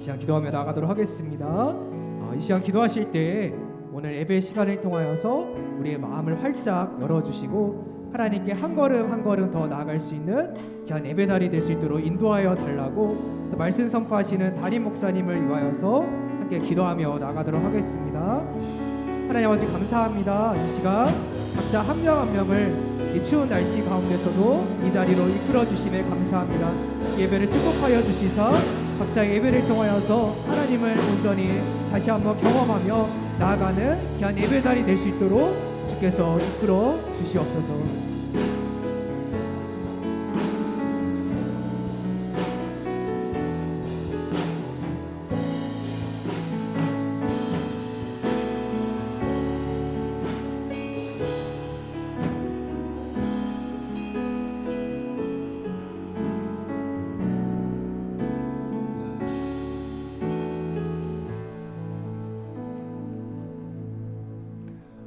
이 시간 기도하며 나가도록 하겠습니다. 이 시간 기도하실 때 오늘 예배 시간을 통하여서 우리의 마음을 활짝 열어주시고 하나님께 한 걸음 한 걸음 더 나아갈 수 있는 귀한 예배 자리 될 수 있도록 인도하여 달라고 말씀 선포하시는 담임 목사님을 위하여서 함께 기도하며 나가도록 하겠습니다. 하나님 아버지 감사합니다. 이 시간 각자 한 명 한 명을 이 추운 날씨 가운데서도 이 자리로 이끌어 주심에 감사합니다. 예배를 축복하여 주시사 각자 예배를 통하여서 하나님을 온전히 다시 한번 경험하며 나아가는 귀한 예배 자리 될 수 있도록 주께서 이끌어 주시옵소서.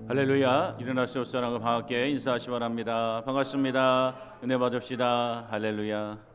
할렐루야. 일어나서 옆 사람과 반갑게 인사하시 바랍니다. 반갑습니다. 은혜 받읍시다. 할렐루야.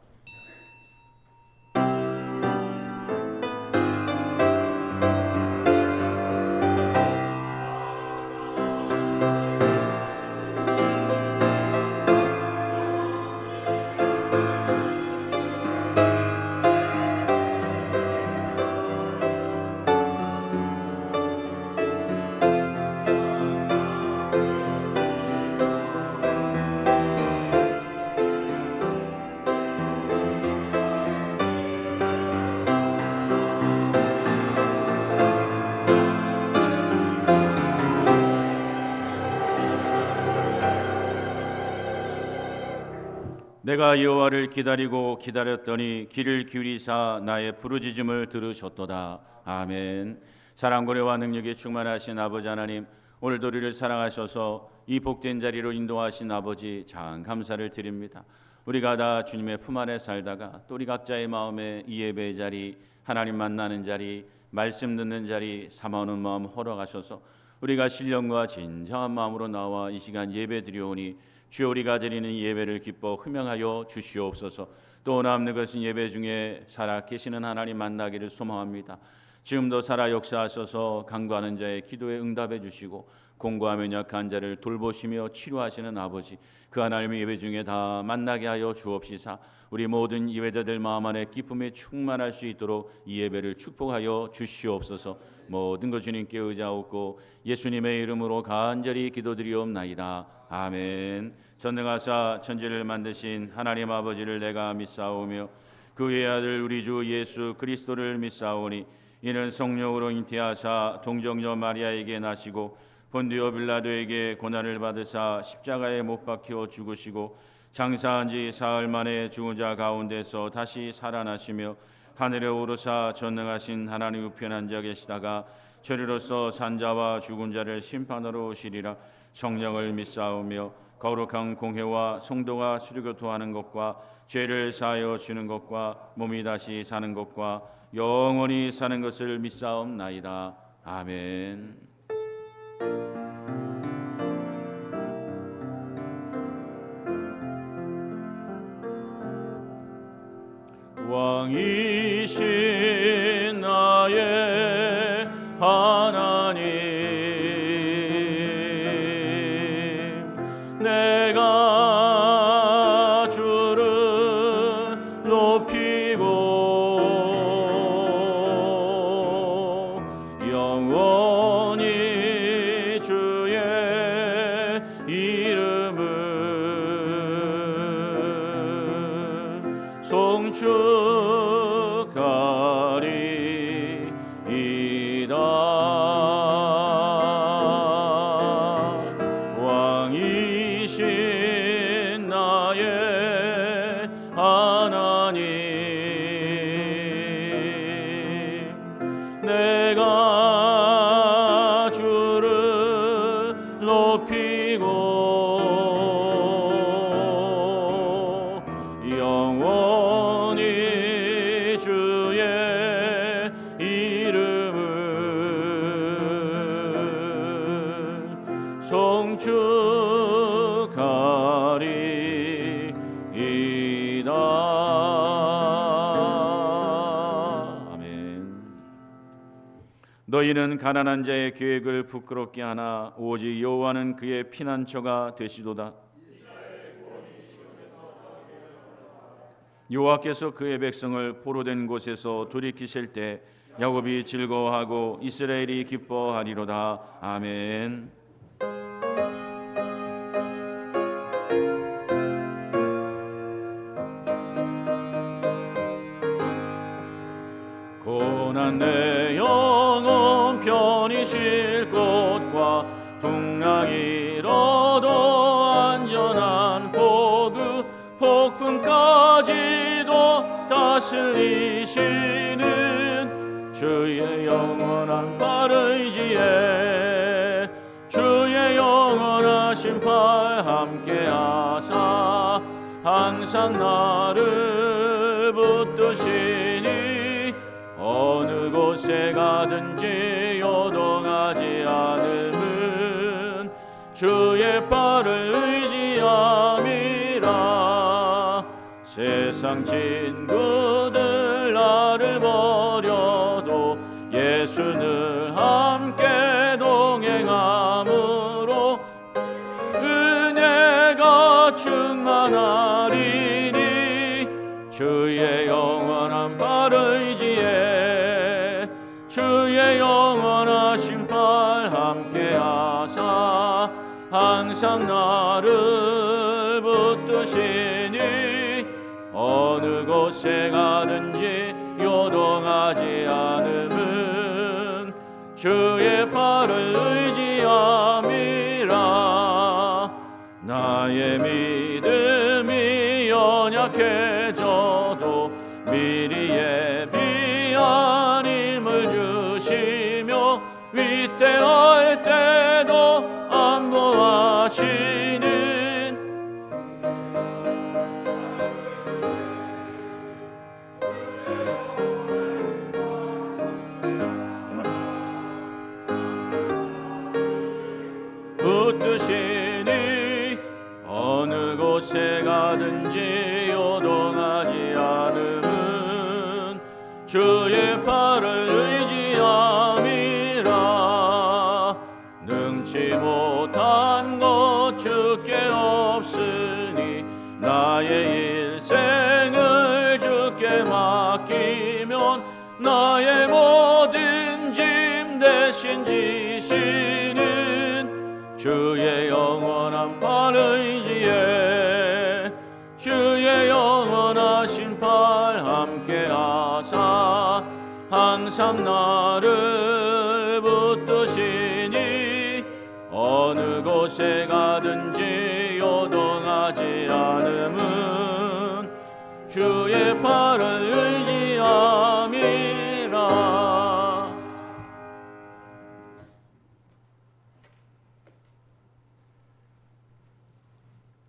내가 여호와를 기다리고 기다렸더니 귀를 기울이사 나의 부르짖음을 들으셨도다. 아멘. 사랑고래와 능력에 충만하신 아버지 하나님, 오늘도 우리를 사랑하셔서 이 복된 자리로 인도하신 아버지 참 감사를 드립니다. 우리가 다 주님의 품 안에 살다가 또 우리 각자의 마음에 이 예배의 자리, 하나님 만나는 자리, 말씀 듣는 자리 삼아오는 마음 허락하셔서 우리가 신령과 진정한 마음으로 나와 이 시간 예배 드리오니 주여, 우리가 드리는 예배를 기뻐 흠양하여 주시옵소서. 또 남는 것은 예배 중에 살아 계시는 하나님 만나기를 소망합니다. 지금도 살아 역사하셔서 간구하는 자의 기도에 응답해 주시고 공고하며 약한 자를 돌보시며 치료하시는 아버지, 그 하나님의 예배 중에 다 만나게 하여 주옵시사. 우리 모든 예배자들 마음 안에 기쁨에 충만할 수 있도록 이 예배를 축복하여 주시옵소서. 모든 것 주님께 의지하옵고 예수님의 이름으로 간절히 기도드리옵나이다. 아멘. 전능하사 천지를 만드신 하나님 아버지를 내가 믿사오며 그의 아들 우리 주 예수 그리스도를 믿사오니 이는 성령으로 잉태하사 동정녀 마리아에게 나시고 본디오 빌라도에게 고난을 받으사 십자가에 못 박혀 죽으시고 장사한 지 사흘 만에 죽은 자 가운데서 다시 살아나시며 하늘에 오르사 전능하신 하나님 우편에 앉아 계시다가 저리로서 산자와 죽은 자를 심판하러 오시리라. 성령을 믿사오며 거룩한 공회와 성도가 수료교토하는 것과 죄를 사하여 주는 것과 몸이 다시 사는 것과 영원히 사는 것을 믿사옵나이다. 아멘. 왕이신 나의 하나님, 내가 주를 높이고 영원히 주의 이름을 송축하리. 너희는 가난한 자의 계획을 부끄럽게 하나 오직 여호와는 그의 피난처가 되시도다. 여호와께서 그의 백성을 포로된 곳에서 돌이키실 때 야곱이 즐거워하고 이스라엘이 기뻐하리로다. 아멘. 고난 내 영혼 편히 쉴 곳과 풍랑 잃어도 안전한 포구 폭풍까지도 다스리시는 주의 영원한 팔 의지에 주의 영원하신 팔 함께하사 항상 나를 붙드시니 어느 곳에 가든지 요동하지 않음은 주의 팔을 의지함이라. 세상 친구들 나를 버려도 예수 늘 함께 동행함으로 은혜가 충만하리니 주의 영원한 팔 의지에 주의 영원하신 팔 함께하사 항상 나를 붙드시니 어느 곳에 가든지 요동하지 않음은 주의 팔을 의지함이라. 나의 믿음이 연약해져도 미리 예비한 힘을 주시며 위태할 때도 안보하시는 붙드시니 어느 곳에 가든지 요동하지 않음은 주의 팔을 의지함이라. 능치 못한 것 주께 없으니 나의 일생을 주께 맡기면 나의 모든 짐 대신 지시는 주의 영원한 팔 의지에 주의 영원하신 팔 함께하사 항상 나를 붙드시니 어느 곳에 가든지 요동하지 않음은 주의 팔을 의지함이라.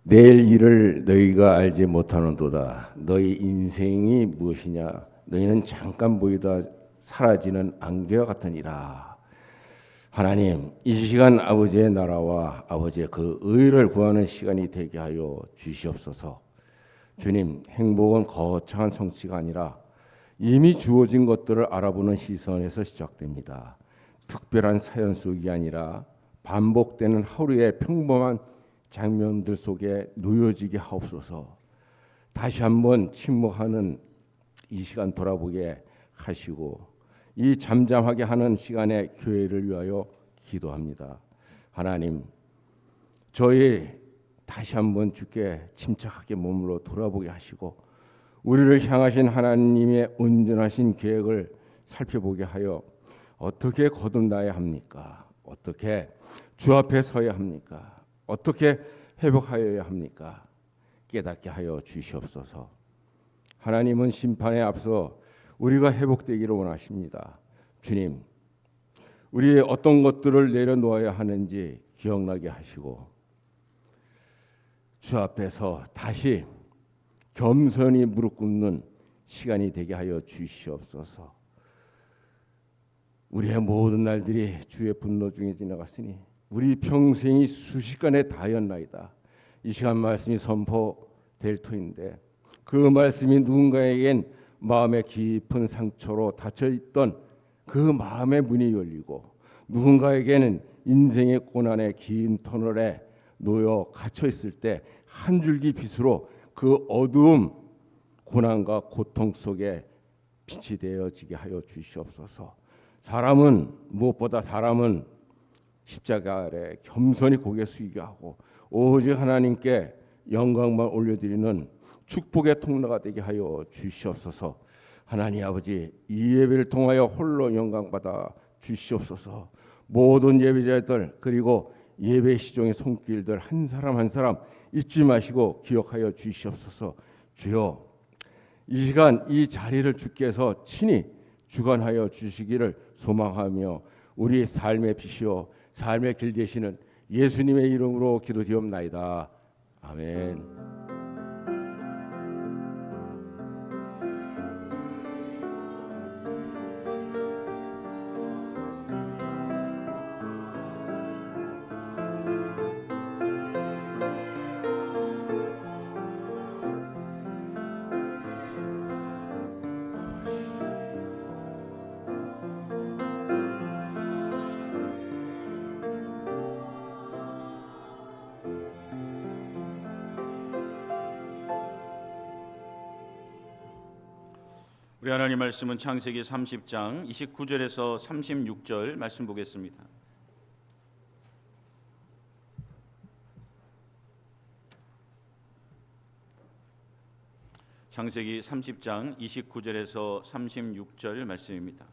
내일 일을 너희가 알지 못하는도다. 너희 인생이 무엇이냐? 너희는 잠깐 보이다 사라지는 안개와 같으니라. 하나님, 이 시간 아버지의 나라와 아버지의 그 의를 구하는 시간이 되게 하여 주시옵소서. 주님, 행복은 거창한 성취가 아니라 이미 주어진 것들을 알아보는 시선에서 시작됩니다. 특별한 사연 속이 아니라 반복되는 하루의 평범한 장면들 속에 놓여지게 하옵소서. 다시 한번 침묵하는 이 시간 돌아보게 하시고 이 잠잠하게 하는 시간에 교회를 위하여 기도합니다. 하나님, 저희 다시 한번 주께 침착하게 몸으로 돌아보게 하시고 우리를 향하신 하나님의 온전하신 계획을 살펴보게 하여 어떻게 거듭나야 합니까? 어떻게 주 앞에 서야 합니까? 어떻게 회복하여야 합니까? 깨닫게 하여 주시옵소서. 하나님은 심판에 앞서 우리가 회복되기를 원하십니다. 주님, 우리의 어떤 것들을 내려놓아야 하는지 기억나게 하시고 주 앞에서 다시 겸손히 무릎 꿇는 시간이 되게 하여 주시옵소서. 우리의 모든 날들이 주의 분노 중에 지나갔으니 우리 평생이 수시간에 다였나이다. 이 시간 말씀이 선포될 터인데 그 말씀이 누군가에겐 마음의 깊은 상처로 닫혀있던 그 마음의 문이 열리고 누군가에게는 인생의 고난의 긴 터널에 놓여 갇혀 있을 때 한 줄기 빛으로 그 어두움, 고난과 고통 속에 빛이 되어지게 하여 주시옵소서. 무엇보다 사람은 십자가 아래 겸손히 고개 숙이게 하고 오직 하나님께 영광만 올려드리는 축복의 통로가 되게 하여 주시옵소서. 하나님 아버지, 이 예배를 통하여 홀로 영광받아 주시옵소서. 모든 예배자들 그리고 예배 시종의 손길들 한 사람 한 사람 잊지 마시고 기억하여 주시옵소서. 주여, 이 시간 이 자리를 주께서 친히 주관하여 주시기를 소망하며 우리 삶의 빛이요 삶의 길 되시는 예수님의 이름으로 기도드리옵나이다. 아멘. 우리 하나님 말씀은 창세기 30장 29절에서 36절 말씀 보겠습니다. 창세기 30장 29절에서 36절 말씀입니다.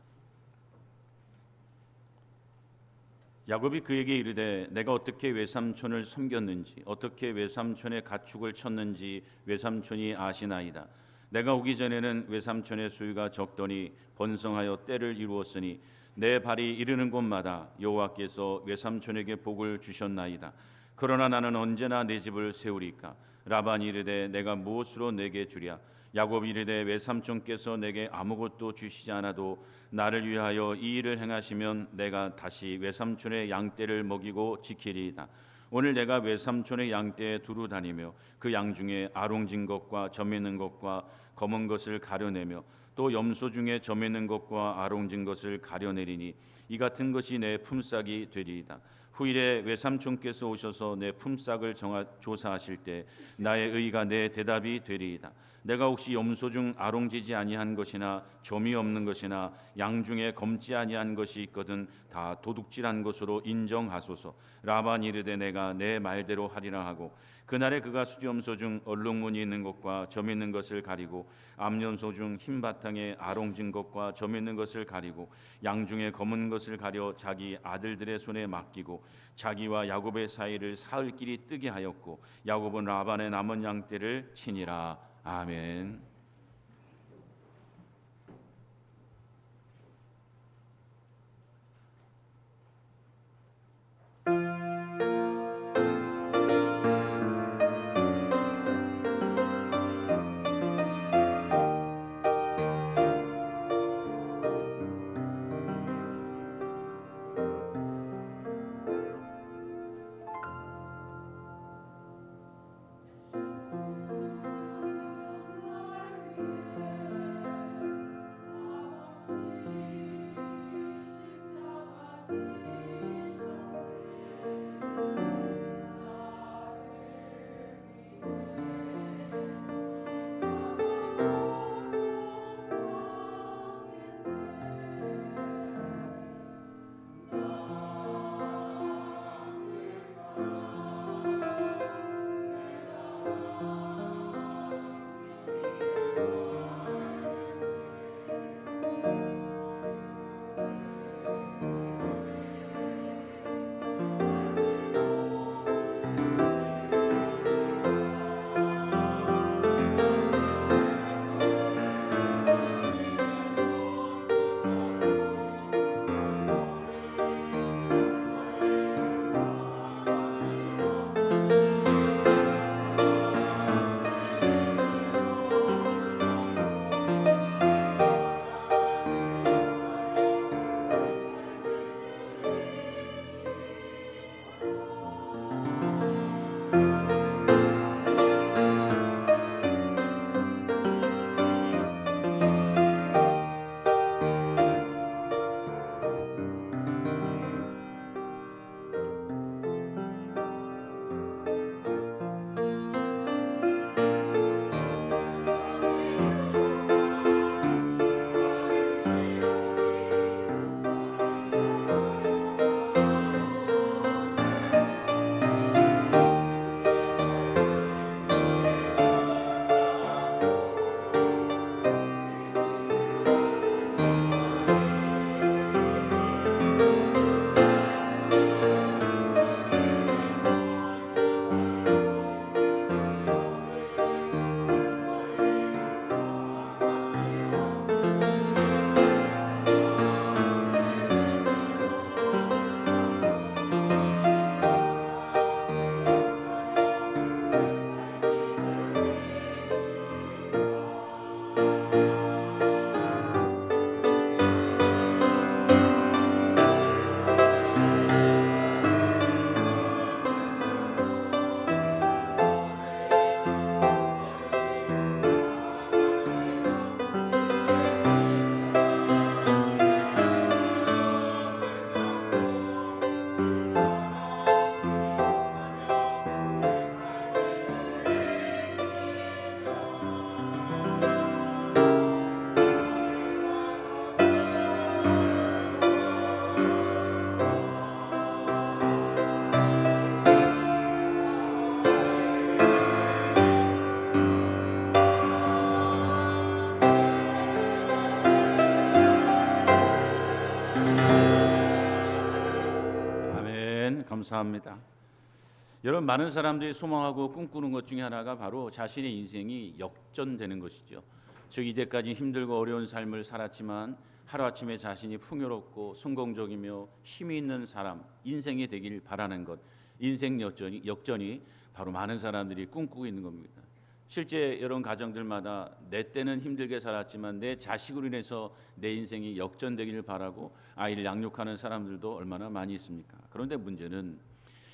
야곱이 그에게 이르되 내가 어떻게 외삼촌을 섬겼는지 어떻게 외삼촌의 가축을 쳤는지 외삼촌이 아시나이다. 내가 오기 전에는 외삼촌의 수유가 적더니 번성하여 때를 이루었으니 내 발이 이르는 곳마다 여호와께서 외삼촌에게 복을 주셨나이다. 그러나 나는 언제나 내 집을 세우리까? 라반이 이르되 내가 무엇으로 내게 주랴? 야곱이 이르되 외삼촌께서 내게 아무것도 주시지 않아도 나를 위하여 이 일을 행하시면 내가 다시 외삼촌의 양떼를 먹이고 지키리이다. 오늘 내가 외삼촌의 양떼에 두루 다니며 그 양 중에 아롱진 것과 점 있는 것과 검은 것을 가려내며 또 염소 중에 점 있는 것과 아롱진 것을 가려내리니 이 같은 것이 내 품삯이 되리이다. 후일에 외삼촌께서 오셔서 내 품삯을 조사하실 때 나의 의가 내 대답이 되리이다. 내가 혹시 염소 중 아롱지지 아니한 것이나 점이 없는 것이나 양 중에 검지 아니한 것이 있거든 다 도둑질한 것으로 인정하소서. 라반이 이르되 내가 내 말대로 하리라 하고 그날에 그가 수염소 중 얼룩무늬 있는 것과 점 있는 것을 가리고 암염소 중 흰 바탕에 아롱진 것과 점 있는 것을 가리고 양 중에 검은 것을 가려 자기 아들들의 손에 맡기고 자기와 야곱의 사이를 사흘 길이 뜨게 하였고 야곱은 라반의 남은 양떼를 치니라. 아멘. 감사합니다. 여러분, 많은 사람들이 소망하고 꿈꾸는 것 중에 하나가 바로 자신의 인생이 역전되는 것이죠. 즉 이때까지 힘들고 어려운 삶을 살았지만 하루아침에 자신이 풍요롭고 성공적이며 힘이 있는 사람, 인생이 되길 바라는 것, 인생 역전이 바로 많은 사람들이 꿈꾸고 있는 겁니다. 실제 이런 가정들마다 내 때는 힘들게 살았지만 내 자식으로 인해서 내 인생이 역전되기를 바라고 아이를 양육하는 사람들도 얼마나 많이 있습니까? 그런데 문제는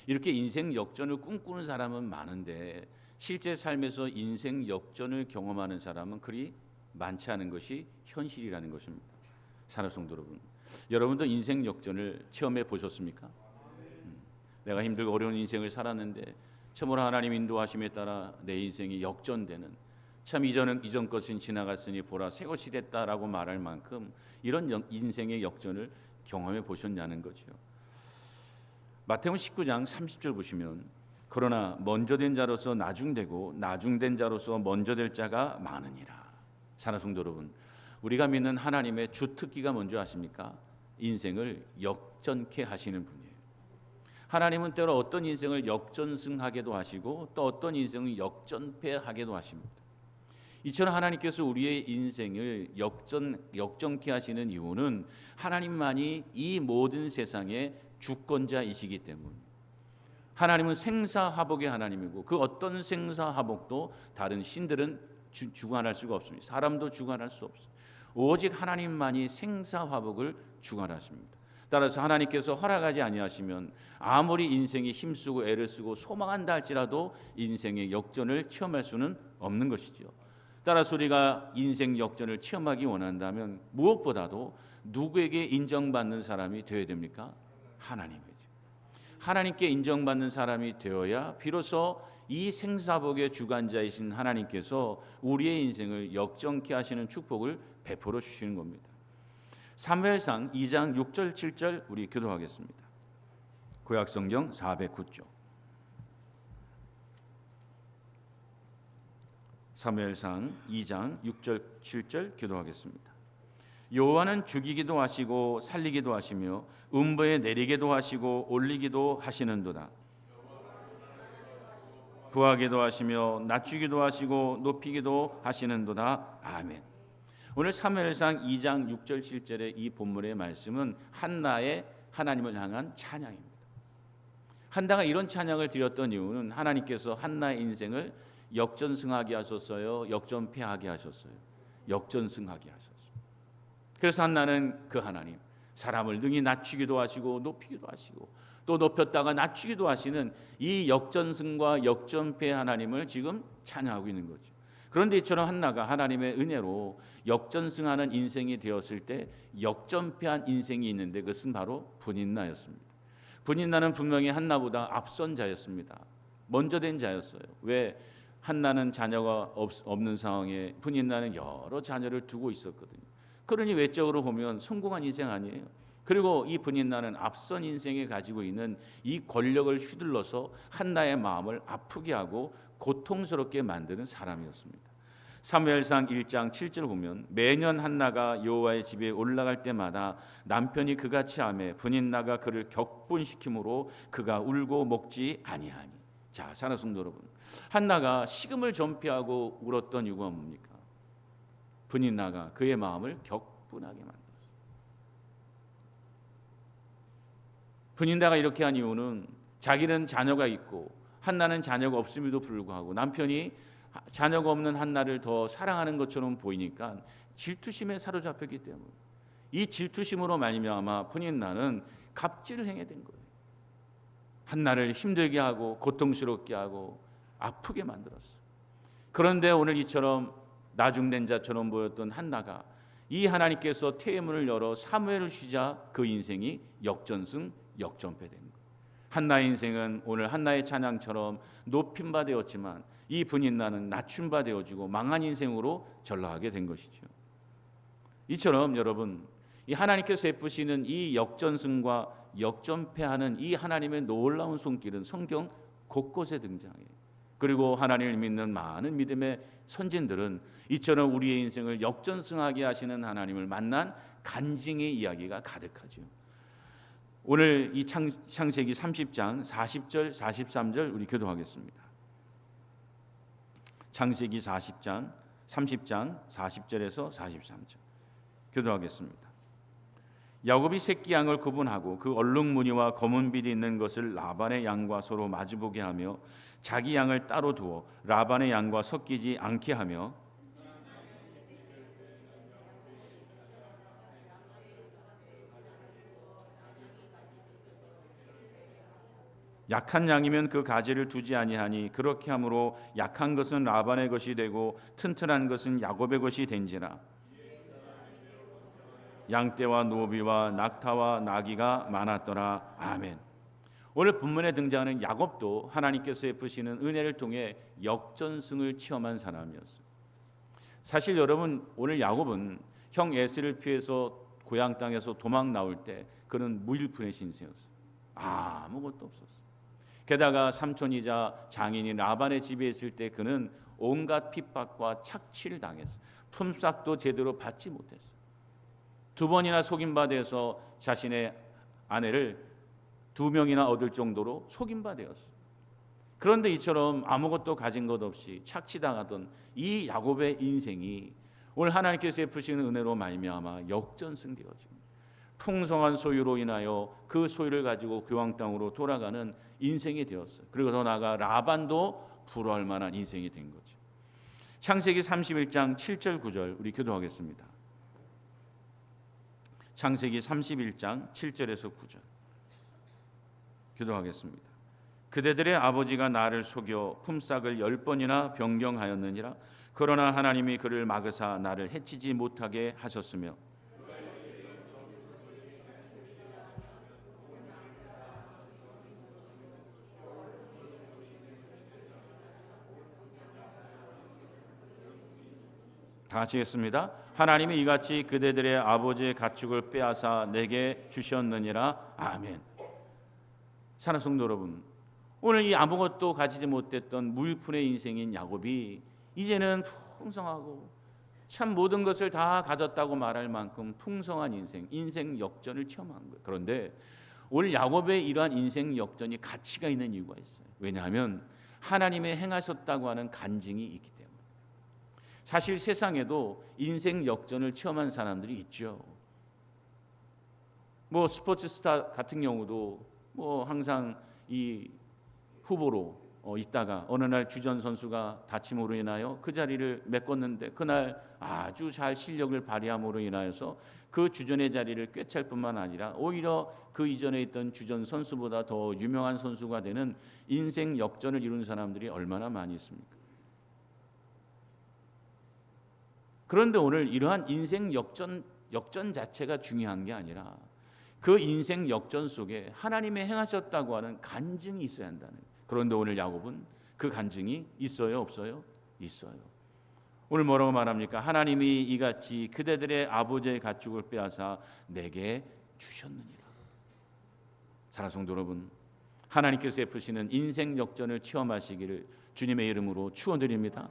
이렇게 인생 역전을 꿈꾸는 사람은 많은데 실제 삶에서 인생 역전을 경험하는 사람은 그리 많지 않은 것이 현실이라는 것입니다. 사랑하는 성도 여러분, 여러분도 인생 역전을 체험해 보셨습니까? 내가 힘들고 어려운 인생을 살았는데 참으로 하나님 인도하심에 따라 내 인생이 역전되는, 참 이전 것은 지나갔으니 보라 새 것이 됐다라고 말할 만큼 이런 인생의 역전을 경험해 보셨냐는 거죠. 마태복음 19장 30절 보시면 그러나 먼저 된 자로서 나중되고 나중된 자로서 먼저 될 자가 많으니라. 사랑하는 성도 여러분, 우리가 믿는 하나님의 주특기가 뭔지 아십니까? 인생을 역전케 하시는 분이에요. 하나님은 때로 어떤 인생을 역전승하게도 하시고 또 어떤 인생을 역전패하게도 하십니다. 이처럼 하나님께서 우리의 인생을 역전케 하시는 이유는 하나님만이 이 모든 세상의 주권자이시기 때문에, 하나님은 생사화복의 하나님이고 그 어떤 생사화복도 다른 신들은 주관할 수가 없습니다. 사람도 주관할 수 없어요. 오직 하나님만이 생사화복을 주관하십니다. 따라서 하나님께서 허락하지 아니하시면 아무리 인생에 힘쓰고 애를 쓰고 소망한다 할지라도 인생의 역전을 체험할 수는 없는 것이죠. 따라서 우리가 인생 역전을 체험하기 원한다면 무엇보다도 누구에게 인정받는 사람이 되어야 됩니까? 하나님이죠. 하나님께 인정받는 사람이 되어야 비로소 이 생사복의 주관자이신 하나님께서 우리의 인생을 역전케 하시는 축복을 베풀어 주시는 겁니다. 사무엘상 2장 6절 7절 우리 교도하겠습니다. 구약성경 409쪽. 사무엘상 2장 6절 7절 교도하겠습니다. 여호와는 죽이기도 하시고 살리기도 하시며 음부에 내리기도 하시고 올리기도 하시는도다. 부하기도 하시며 낮추기도 하시고 높이기도 하시는도다. 아멘. 오늘 사무엘상 2장 6절 7절의 이 본문의 말씀은 한나의 하나님을 향한 찬양입니다. 한나가 이런 찬양을 드렸던 이유는 하나님께서 한나의 인생을 역전승하게 하셨어요? 역전패하게 하셨어요? 역전승하게 하셨어요. 그래서 한나는 그 하나님, 사람을 능히 낮추기도 하시고 높이기도 하시고 또 높였다가 낮추기도 하시는 이 역전승과 역전패 하나님을 지금 찬양하고 있는 거죠. 그런데 이처럼 한나가 하나님의 은혜로 역전승하는 인생이 되었을 때 역전패한 인생이 있는데 그것은 바로 분인나였습니다. 분인나는 분명히 한나보다 앞선 자였습니다. 먼저 된 자였어요. 왜? 한나는 자녀가 없는 상황에 분인나는 여러 자녀를 두고 있었거든요. 그러니 외적으로 보면 성공한 인생 아니에요. 그리고 이 분인나는 앞선 인생에 가지고 있는 이 권력을 휘둘러서 한나의 마음을 아프게 하고 고통스럽게 만드는 사람이었습니다. 사무엘상 1장 7절 보면 매년 한나가 여호와의 집에 올라갈 때마다 남편이 그같이 하매 분인나가 그를 격분시키므로 그가 울고 먹지 아니하니. 자, 사랑하는 성도 여러분, 한나가 식음을 전폐하고 울었던 이유가 뭡니까? 분인나가 그의 마음을 격분하게 만들었어요. 분인나가 이렇게 한 이유는 자기는 자녀가 있고 한나는 자녀가 없음에도 불구하고 남편이 자녀가 없는 한나를 더 사랑하는 것처럼 보이니까 질투심에 사로잡혔기 때문에 이 질투심으로 말미암아 분인나는 갑질을 행해 된 거예요. 한나를 힘들게 하고 고통스럽게 하고 아프게 만들었어요. 그런데 오늘 이처럼 나중된 자처럼 보였던 한나가 이 하나님께서 태문을 열어 사무엘을 쉬자 그 인생이 역전승 역전패 된 거예요. 한나의 인생은 오늘 한나의 찬양처럼 높임 바 되었지만 이 분인나는 낮춤 바 되어지고 망한 인생으로 전락하게 된 것이죠. 이처럼 여러분, 이 하나님께서 베푸시는 이 역전승과 역전패하는 이 하나님의 놀라운 손길은 성경 곳곳에 등장해요. 그리고 하나님을 믿는 많은 믿음의 선진들은 이처럼 우리의 인생을 역전승하게 하시는 하나님을 만난 간증의 이야기가 가득하죠. 오늘 이 창세기 30장 40절 43절 우리 교도하겠습니다. 창세기 30장 40절에서 43절 교도하겠습니다. 야곱이 새끼 양을 구분하고 그 얼룩무늬와 검은 빛이 있는 것을 라반의 양과 서로 마주보게 하며 자기 양을 따로 두어 라반의 양과 섞이지 않게 하며 약한 양이면 그 가지를 두지 아니하니 그렇게 함으로 약한 것은 라반의 것이 되고 튼튼한 것은 야곱의 것이 된지라. 양떼와 노비와 낙타와 나귀가 많았더라. 아멘. 오늘 본문에 등장하는 야곱도 하나님께서 베푸시는 은혜를 통해 역전승을 체험한 사람이었어요. 사실 여러분, 오늘 야곱은 형 에서를 피해서 고향 땅에서 도망 나올 때 그는 무일푼의 신세였어요. 아무것도 없었어요. 게다가 삼촌이자 장인인 라반의 집에 있을 때 그는 온갖 핍박과 착취를 당했어요. 품삯도 제대로 받지 못했어요. 2번이나 속임받아서 자신의 아내를 2명이나 얻을 정도로 속임받았어요. 그런데 이처럼 아무것도 가진 것 없이 착취당하던 이 야곱의 인생이 오늘 하나님께서 베푸시는 은혜로 말미암아 역전승되어집니다. 풍성한 소유로 인하여 그 소유를 가지고 교황 땅으로 돌아가는 인생이 되었어요. 그리고 더 나아가 라반도 부러워할 만한 인생이 된 거죠. 창세기 31장 7절 9절 우리 교도하겠습니다. 창세기 31장 7절에서 9절 교도하겠습니다. 그대들의 아버지가 나를 속여 품삯을 10번이나 변경하였느니라. 그러나 하나님이 그를 막으사 나를 해치지 못하게 하셨으며 다 같이 했습니다. 하나님이 이같이 그대들의 아버지의 가축을 빼앗아 내게 주셨느니라. 아멘. 사랑하는 성도 여러분, 오늘 이 아무것도 가지지 못했던 무일푼의 인생인 야곱이 이제는 풍성하고 참 모든 것을 다 가졌다고 말할 만큼 풍성한 인생 역전을 체험한 거예요. 그런데 오늘 야곱의 이러한 인생 역전이 가치가 있는 이유가 있어요. 왜냐하면 하나님의 행하셨다고 하는 간증이 있기 때문에. 사실 세상에도 인생 역전을 체험한 사람들이 있죠. 뭐 스포츠 스타 같은 경우도 뭐 항상 이 후보로 있다가 어느 날 주전 선수가 다침으로 인하여 그 자리를 메꿨는데 그날 아주 잘 실력을 발휘함으로 인하여서 그 주전의 자리를 꿰찰 뿐만 아니라 오히려 그 이전에 있던 주전 선수보다 더 유명한 선수가 되는 인생 역전을 이룬 사람들이 얼마나 많이 있습니까? 그런데 오늘 이러한 인생 역전 자체가 중요한 게 아니라 그 인생 역전 속에 하나님이 행하셨다고 하는 간증이 있어야 한다는 거예요. 그런데 오늘 야곱은 그 간증이 있어요, 없어요? 있어요. 오늘 뭐라고 말합니까? 하나님이 이같이 그대들의 아버지의 가축을 빼앗아 내게 주셨느니라. 사랑하는 성도 여러분, 하나님께서 베푸시는 인생 역전을 체험하시기를 주님의 이름으로 축원드립니다.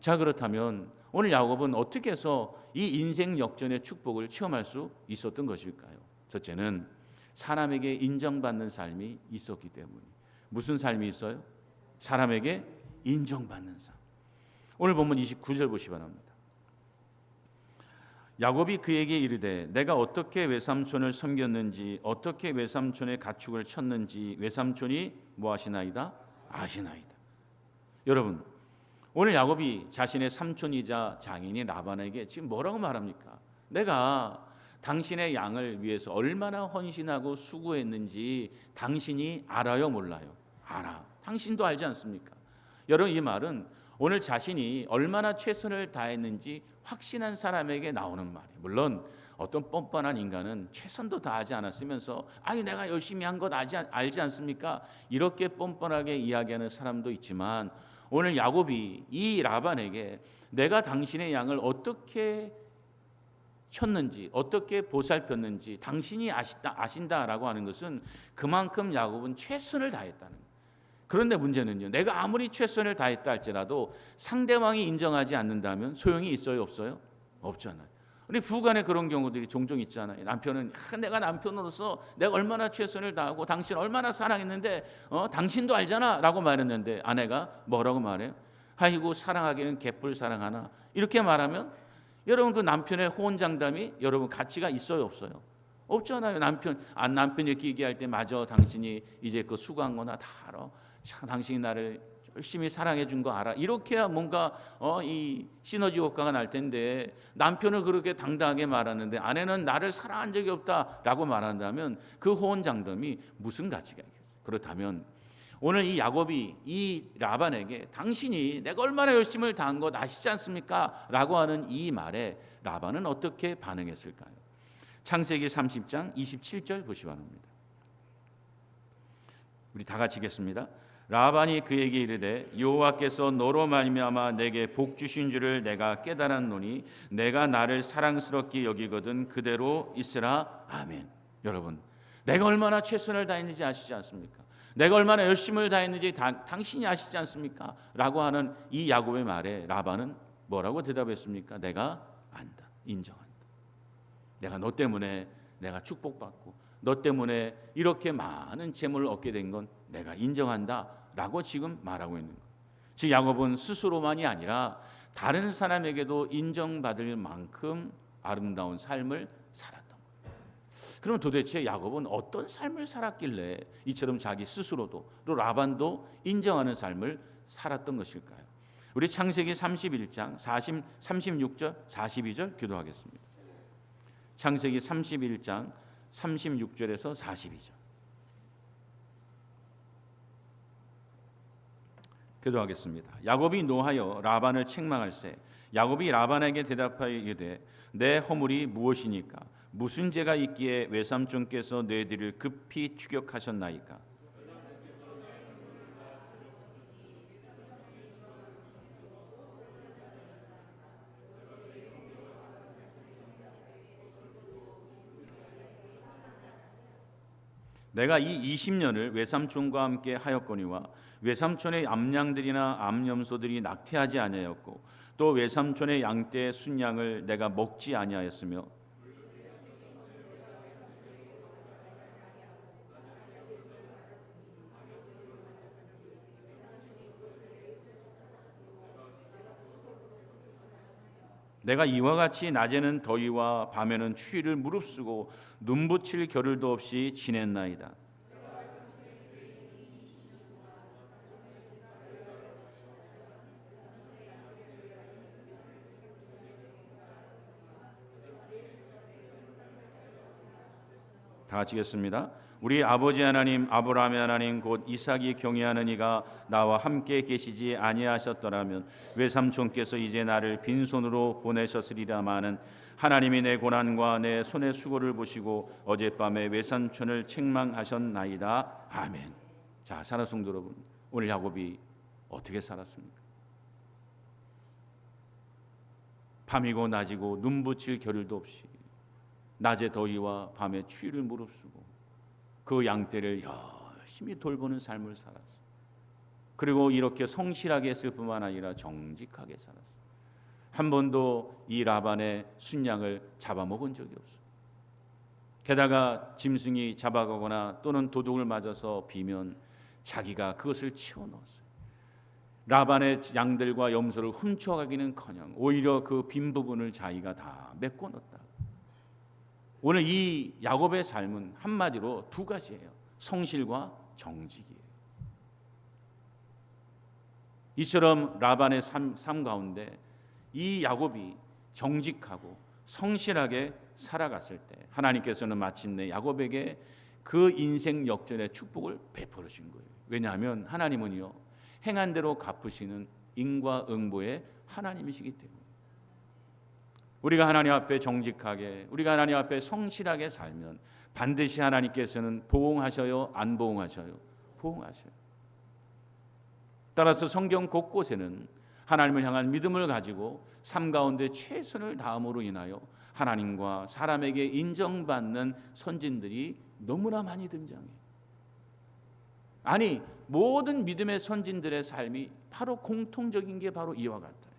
자, 그렇다면 오늘 야곱은 어떻게 해서 이 인생 역전의 축복을 체험할 수 있었던 것일까요? 첫째는 사람에게 인정받는 삶이 있었기 때문에. 무슨 삶이 있어요? 사람에게 인정받는 삶. 오늘 본문 29절 보시기 바랍니다. 야곱이 그에게 이르되 내가 어떻게 외삼촌을 섬겼는지 어떻게 외삼촌의 가축을 쳤는지 외삼촌이 뭐하시나이다? 아시나이다. 여러분, 오늘 야곱이 자신의 삼촌이자 장인인 라반에게 지금 뭐라고 말합니까? 내가 당신의 양을 위해서 얼마나 헌신하고 수고했는지 당신이 알아요, 몰라요? 알아. 당신도 알지 않습니까? 여러분, 이 말은 오늘 자신이 얼마나 최선을 다했는지 확신한 사람에게 나오는 말이에요. 물론 어떤 뻔뻔한 인간은 최선도 다하지 않았으면서 아니 내가 열심히 한 것 알지 않습니까? 이렇게 뻔뻔하게 이야기하는 사람도 있지만 오늘 야곱이 이 라반에게 내가 당신의 양을 어떻게 쳤는지 어떻게 보살폈는지 당신이 아신다라고 하는 것은 그만큼 야곱은 최선을 다했다는 거예요. 그런데 문제는요, 내가 아무리 최선을 다했다 할지라도 상대방이 인정하지 않는다면 소용이 있어요, 없어요? 없잖아요. 우리 부부간에 그런 경우들이 종종 있잖아요. 남편은 내가 남편으로서 내가 얼마나 최선을 다하고 당신 얼마나 사랑했는데 당신도 알잖아 라고 말했는데 아내가 뭐라고 말해요? 아이고 사랑하기는 개뿔 사랑하나, 이렇게 말하면 여러분 그 남편의 호언장담이 여러분 가치가 있어요 없어요? 없잖아요. 남편이 이렇게 얘기할 때 맞아, 당신이 이제 그 수고한 거나 다 알아. 참 당신이 나를 열심히 사랑해 준 거 알아. 이렇게 해야 뭔가 이 시너지 효과가 날 텐데, 남편은 그렇게 당당하게 말하는데 아내는 나를 사랑한 적이 없다라고 말한다면 그 호언장담이 무슨 가치가 있겠어요? 그렇다면 오늘 이 야곱이 이 라반에게 당신이 내가 얼마나 열심을 다한 것 아시지 않습니까? 라고 하는 이 말에 라반은 어떻게 반응했을까요? 창세기 30장 27절 보시 바랍니다. 우리 다 같이 읽겠습니다. 라반이 그에게 이르되 여호와께서 너로 말미암아 내게 복 주신 줄을 내가 깨달았노니 내가 나를 사랑스럽게 여기거든 그대로 있으라. 아멘. 여러분, 내가 얼마나 최선을 다했는지 아시지 않습니까? 내가 얼마나 열심을 다했는지 당신이 아시지 않습니까? 라고 하는 이 야곱의 말에 라반은 뭐라고 대답했습니까? 내가 안다, 인정한다. 내가 너 때문에 내가 축복받고 너 때문에 이렇게 많은 재물을 얻게 된 건 내가 인정한다 라고 지금 말하고 있는 거예요. 즉 야곱은 스스로만이 아니라 다른 사람에게도 인정받을 만큼 아름다운 삶을 살았던 거예요. 그럼 도대체 야곱은 어떤 삶을 살았길래 이처럼 자기 스스로도 또 라반도 인정하는 삶을 살았던 것일까요? 우리 창세기 31장 36절 42절 기도하겠습니다. 창세기 31장 36절에서 42절 기도하겠습니다. 야곱이 노하여 라반을 책망할세 야곱이 라반에게 대답하여 이르되 내 허물이 무엇이니까? 무슨 죄가 있기에 외삼촌께서 너희들을 급히 추격하셨나이까? 내가 이 20년을 외삼촌과 함께 하였거니와 외삼촌의 암양들이나 암염소들이 낙태하지 아니하였고 또 외삼촌의 양떼의 순양을 내가 먹지 아니하였으며 내가 이와 같이 낮에는 더위와 밤에는 추위를 무릅쓰고 눈붙일 겨를도 없이 지냈나이다. 다 같이 읽겠습니다. 우리 아버지 하나님 아브라함의 하나님 곧 이삭이 경외하는 이가 나와 함께 계시지 아니하셨더라면 외삼촌께서 이제 나를 빈손으로 보내셨으리라마는 하나님이 내 고난과 내 손의 수고를 보시고 어젯밤에 외삼촌을 책망하셨나이다. 아멘. 자, 사랑하는 성도 여러분, 오늘 야곱이 어떻게 살았습니까? 밤이고 낮이고 눈붙일 겨를도 없이 낮에 더위와 밤에 추위를 무릅쓰고 그 양떼를 열심히 돌보는 삶을 살았어. 그리고 이렇게 성실하게 했을 뿐만 아니라 정직하게 살았어. 한 번도 이 라반의 순양을 잡아먹은 적이 없어. 게다가 짐승이 잡아가거나 또는 도둑을 맞아서 비면 자기가 그것을 치워넣었어요. 라반의 양들과 염소를 훔쳐가기는커녕 오히려 그 빈 부분을 자기가 다 메꿔 넣었다. 오늘 이 야곱의 삶은 한마디로 두 가지예요. 성실과 정직이에요. 이처럼 라반의 삶 가운데 이 야곱이 정직하고 성실하게 살아갔을 때 하나님께서는 마침내 야곱에게 그 인생 역전의 축복을 베풀어 준 거예요. 왜냐하면 하나님은요, 행한 대로 갚으시는 인과응보의 하나님이시기 때문에 우리가 하나님 앞에 정직하게, 우리가 하나님 앞에 성실하게 살면 반드시 하나님께서는 보응하셔요? 안 보응하셔요? 보응하셔요. 따라서 성경 곳곳에는 하나님을 향한 믿음을 가지고 삶 가운데 최선을 다함으로 인하여 하나님과 사람에게 인정받는 선진들이 너무나 많이 등장해요. 아니, 모든 믿음의 선진들의 삶이 바로 공통적인 게 바로 이와 같아요.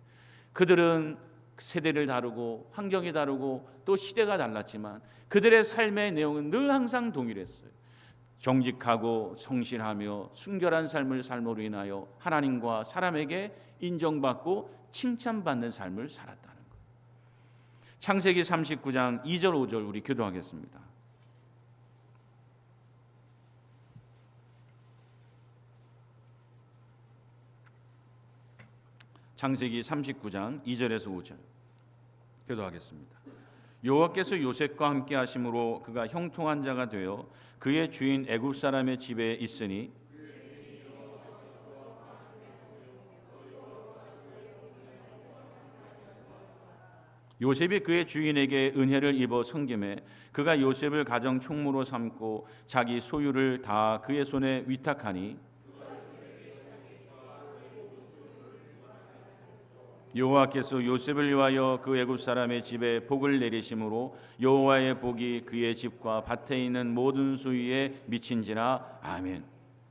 그들은 세대를 다르고 환경이 다르고 또 시대가 달랐지만 그들의 삶의 내용은 늘 항상 동일했어요. 정직하고 성실하며 순결한 삶을 삶으로 인하여 하나님과 사람에게 인정받고 칭찬받는 삶을 살았다는 것. 창세기 39장 2절 5절 우리 교도하겠습니다. 창세기 39장 2절에서 5절 교도하겠습니다. 여호와께서 요셉과 함께 하심으로 그가 형통한 자가 되어 그의 주인 애굽 사람의 집에 있으니 요셉이 그의 주인에게 은혜를 입어 섬김에 그가 요셉을 가정 총무로 삼고 자기 소유를 다 그의 손에 위탁하니 여호와께서 요셉을 위하여 그 애굽 사람의 집에 복을 내리심으로 여호와의 복이 그의 집과 밭에 있는 모든 소유에 미친지라. 아멘.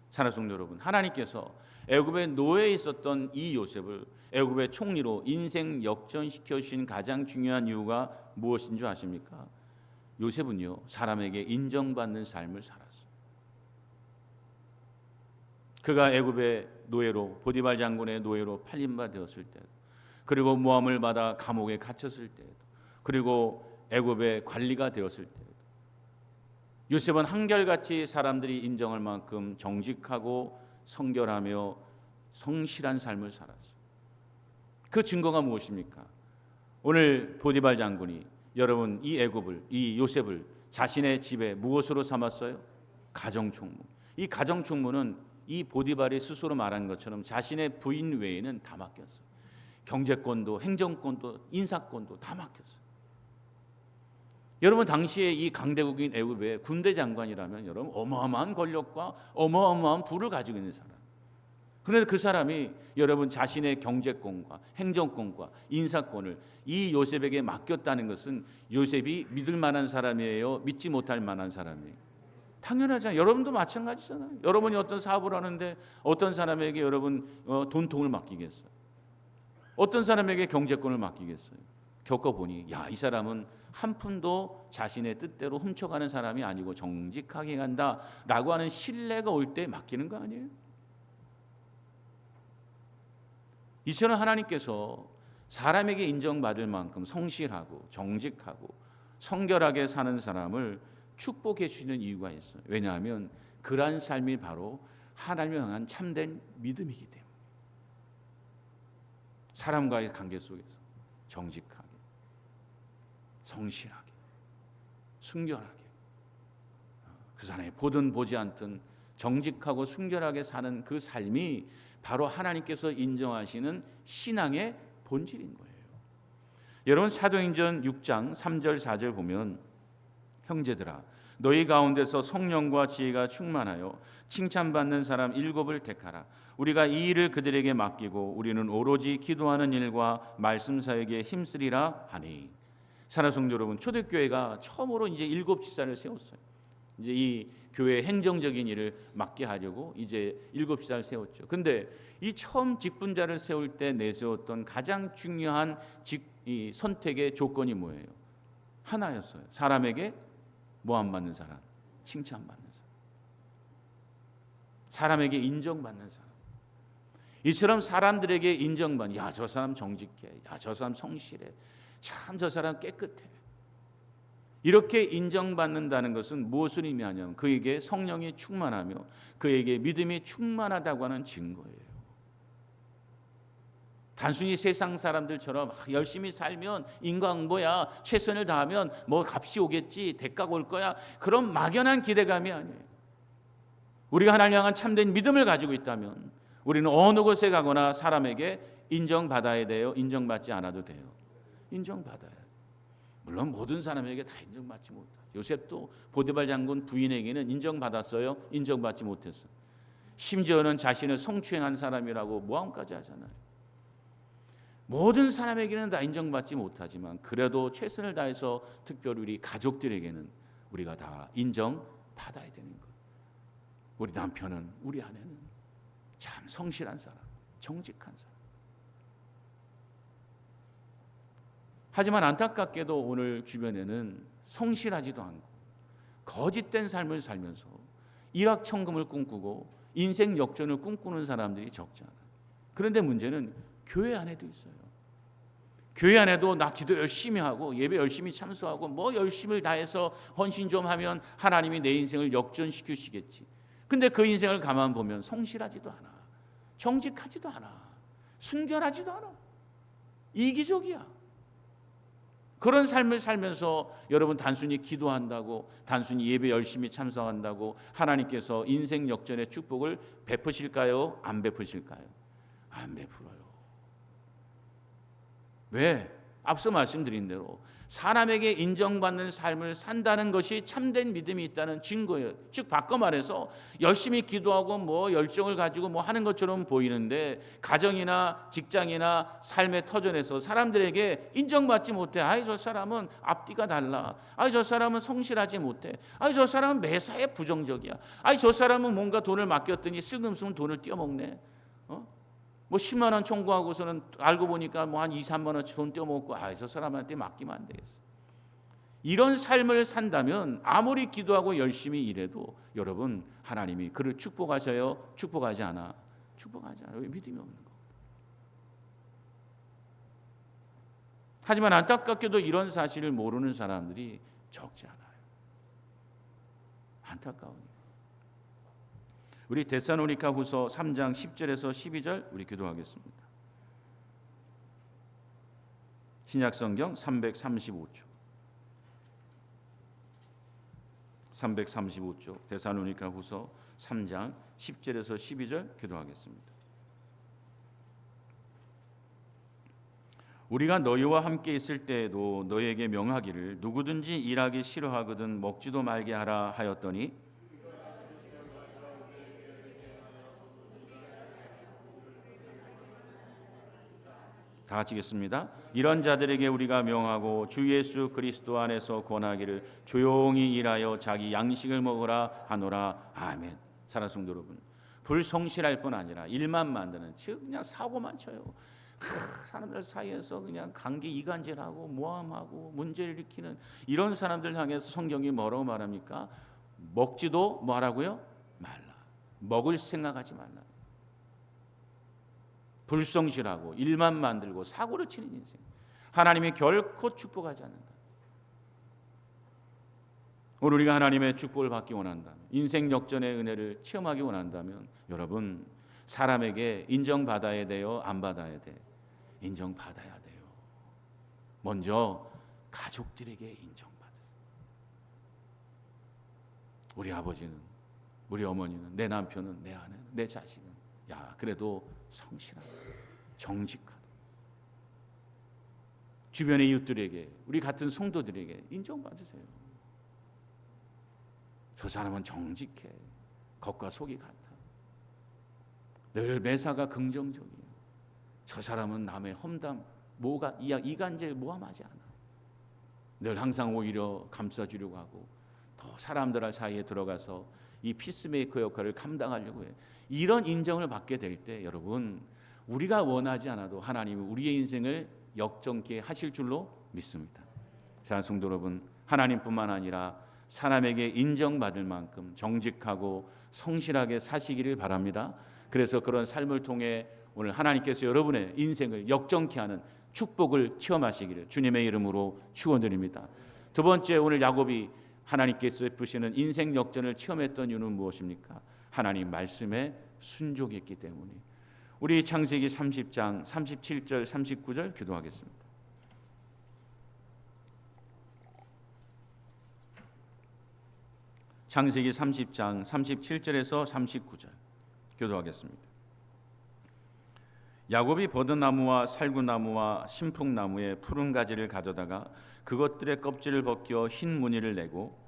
사랑하는 성도 여러분, 하나님께서 애굽의 노예에 있었던 이 요셉을 애굽의 총리로 인생 역전시켜 주신 가장 중요한 이유가 무엇인 줄 아십니까? 요셉은요, 사람에게 인정받는 삶을 살았어요. 그가 애굽의 노예로, 보디발 장군의 노예로 팔린 바 되었을 때, 그리고 모함을 받아 감옥에 갇혔을 때, 그리고 애굽의 관리가 되었을 때, 요셉은 한결같이 사람들이 인정할 만큼 정직하고 성결하며 성실한 삶을 살았어요. 그 증거가 무엇입니까? 오늘 보디발 장군이 여러분 이 애굽을, 이 요셉을 자신의 집에 무엇으로 삼았어요? 가정총무. 이 가정총무는 이 보디발이 스스로 말한 것처럼 자신의 부인 외에는 다 맡겼어요. 경제권도 행정권도 인사권도 다 맡겼어요. 여러분 당시에 이 강대국인 애굽의 군대 장관이라면 여러분 어마어마한 권력과 어마어마한 부를 가지고 있는 사람. 그런데 그 사람이 여러분 자신의 경제권과 행정권과 인사권을 이 요셉에게 맡겼다는 것은 요셉이 믿을 만한 사람이에요? 믿지 못할 만한 사람이에요? 당연하잖아요. 여러분도 마찬가지잖아요. 여러분이 어떤 사업을 하는데 어떤 사람에게 여러분 돈통을 맡기겠어요? 어떤 사람에게 경제권을 맡기겠어요? 겪어보니 야, 이 사람은 한 푼도 자신의 뜻대로 훔쳐가는 사람이 아니고 정직하게 간다라고 하는 신뢰가 올 때 맡기는 거 아니에요? 이처럼 하나님께서 사람에게 인정받을 만큼 성실하고 정직하고 성결하게 사는 사람을 축복해 주시는 이유가 있어요. 왜냐하면 그러한 삶이 바로 하나님을 향한 참된 믿음이기 때문에. 사람과의 관계 속에서 정직하게, 성실하게, 순결하게, 그 사람이 보든 보지 않든 정직하고 순결하게 사는 그 삶이 바로 하나님께서 인정하시는 신앙의 본질인 거예요. 여러분 사도행전 6장 3절 4절 보면 형제들아 너희 가운데서 성령과 지혜가 충만하여 칭찬받는 사람 7을 택하라. 우리가 이 일을 그들에게 맡기고 우리는 오로지 기도하는 일과 말씀 사역에 힘쓰리라 하니. 사랑하는 성도 여러분, 초대교회가 처음으로 이제 7 지사를 세웠어요. 이제 이 교회 행정적인 일을 맡게 하려고 이제 7 지사를 세웠죠. 근데 이 처음 직분자를 세울 때 내세웠던 가장 중요한 이 선택의 조건이 뭐예요? 하나였어요. 사람에게 모함 받는 사람, 칭찬받는 사람, 사람에게 인정받는 사람. 이처럼 사람들에게 인정받는, 야, 저 사람 정직해, 야, 저 사람 성실해, 참 저 사람 깨끗해. 이렇게 인정받는다는 것은 무엇을 의미하냐면 그에게 성령이 충만하며 그에게 믿음이 충만하다고 하는 증거예요. 단순히 세상 사람들처럼 열심히 살면 인과응보야, 최선을 다하면 뭐 값이 오겠지, 대가가 올 거야, 그런 막연한 기대감이 아니에요. 우리가 하나님을 향한 참된 믿음을 가지고 있다면 우리는 어느 곳에 가거나 사람에게 인정받아야 돼요? 인정받지 않아도 돼요? 인정받아야 돼요. 물론 모든 사람에게 다 인정받지 못하죠. 요셉도 보디발 장군 부인에게는 인정받았어요? 인정받지 못했어요. 심지어는 자신을 성추행한 사람이라고 모함까지 하잖아요. 모든 사람에게는 다 인정받지 못하지만 그래도 최선을 다해서 특별히 우리 가족들에게는 우리가 다 인정받아야 되는 거예요. 우리 남편은, 우리 아내는 참 성실한 사람, 정직한 사람. 하지만 안타깝게도 오늘 주변에는 성실하지도 않고 거짓된 삶을 살면서 일확천금을 꿈꾸고 인생 역전을 꿈꾸는 사람들이 적지 않아요. 그런데 문제는 교회 안에도 있어요. 교회 안에도 나 기도 열심히 하고 예배 열심히 참석하고 뭐 열심을 다해서 헌신 좀 하면 하나님이 내 인생을 역전시키시겠지. 근데 그 인생을 가만 보면 성실하지도 않아. 정직하지도 않아. 순결하지도 않아. 이기적이야. 그런 삶을 살면서 여러분 단순히 기도한다고, 단순히 예배 열심히 참석한다고 하나님께서 인생 역전의 축복을 베푸실까요? 안 베푸실까요? 안 베풀어요. 왜? 앞서 말씀드린 대로 사람에게 인정받는 삶을 산다는 것이 참된 믿음이 있다는 증거예요. 즉 바꿔 말해서 열심히 기도하고 뭐 열정을 가지고 뭐 하는 것처럼 보이는데 가정이나 직장이나 삶의 터전에서 사람들에게 인정받지 못해. 아이 저 사람은 앞뒤가 달라. 아이 저 사람은 성실하지 못해. 아이 저 사람은 매사에 부정적이야. 아이 저 사람은 뭔가 돈을 맡겼더니 슬금슬금 돈을 떼어먹네. 뭐 10만 원 청구하고서는 알고 보니까 뭐 한 2, 3만 원치 돈 떼어먹고 저 사람한테 맡기면 안 되겠어. 이런 삶을 산다면 아무리 기도하고 열심히 일해도 여러분 하나님이 그를 축복하셔요? 축복하지 않아? 축복하지 않아. 왜? 믿음이 없는 거. 하지만 안타깝게도 이런 사실을 모르는 사람들이 적지 않아요. 안타까운 일. 우리 데살로니가 후서 3장 10절에서 12절 우리 기도하겠습니다. 신약성경 335쪽 데살로니가 후서 3장 10절에서 12절 기도하겠습니다. 우리가 너희와 함께 있을 때에도 너희에게 명하기를 누구든지 일하기 싫어하거든 먹지도 말게 하라 하였더니 다 같이 읽겠습니다. 이런 자들에게 우리가 명하고 주 예수 그리스도 안에서 권하기를 조용히 일하여 자기 양식을 먹으라 하노라. 아멘. 사랑하는 성도 여러분, 불성실할 뿐 아니라 일만 만드는, 즉 그냥 사고만 쳐요. 사람들 사이에서 그냥 관계 이간질하고 모함하고 문제를 일으키는 이런 사람들 향해서 성경이 뭐라고 말합니까? 먹지도 뭐라고요? 말라. 먹을 생각하지 말라. 불성실하고 일만 만들고 사고를 치는 인생, 하나님이 결코 축복하지 않는다. 오늘 우리가 하나님의 축복을 받기 원한다면, 인생 역전의 은혜를 체험하기 원한다면 여러분 사람에게 인정받아야 돼요? 안 받아야 돼? 인정받아야 돼요. 먼저 가족들에게 인정받으세요. 우리 아버지는, 우리 어머니는, 내 남편은, 내 아내는, 내 자식은 그래도 성실하다, 정직하다. 주변의 이웃들에게, 우리 같은 성도들에게 인정받으세요. 저 사람은 정직해, 겉과 속이 같아, 늘 매사가 긍정적이에요. 저 사람은 남의 험담, 이간질 모함하지 않아. 늘 항상 오히려 감싸주려고 하고 더 사람들 사이에 들어가서 이 피스메이커 역할을 감당하려고 해요. 이런 인정을 받게 될 때 여러분 우리가 원하지 않아도 하나님은 우리의 인생을 역전케 하실 줄로 믿습니다. 사랑하는 성도 여러분, 하나님뿐만 아니라 사람에게 인정받을 만큼 정직하고 성실하게 사시기를 바랍니다. 그래서 그런 삶을 통해 오늘 하나님께서 여러분의 인생을 역전케 하는 축복을 체험하시기를 주님의 이름으로 축원드립니다. 두 번째, 오늘 야곱이 하나님께서 베푸시는 인생 역전을 체험했던 이유는 무엇입니까? 하나님 말씀에 순종했기 때문에. 우리 창세기 30장 37절 39절 기도하겠습니다. 창세기 30장 37절에서 39절 기도하겠습니다. 야곱이 버드나무와 살구나무와 신풍나무의 푸른 가지를 가져다가 그것들의 껍질을 벗겨 흰 무늬를 내고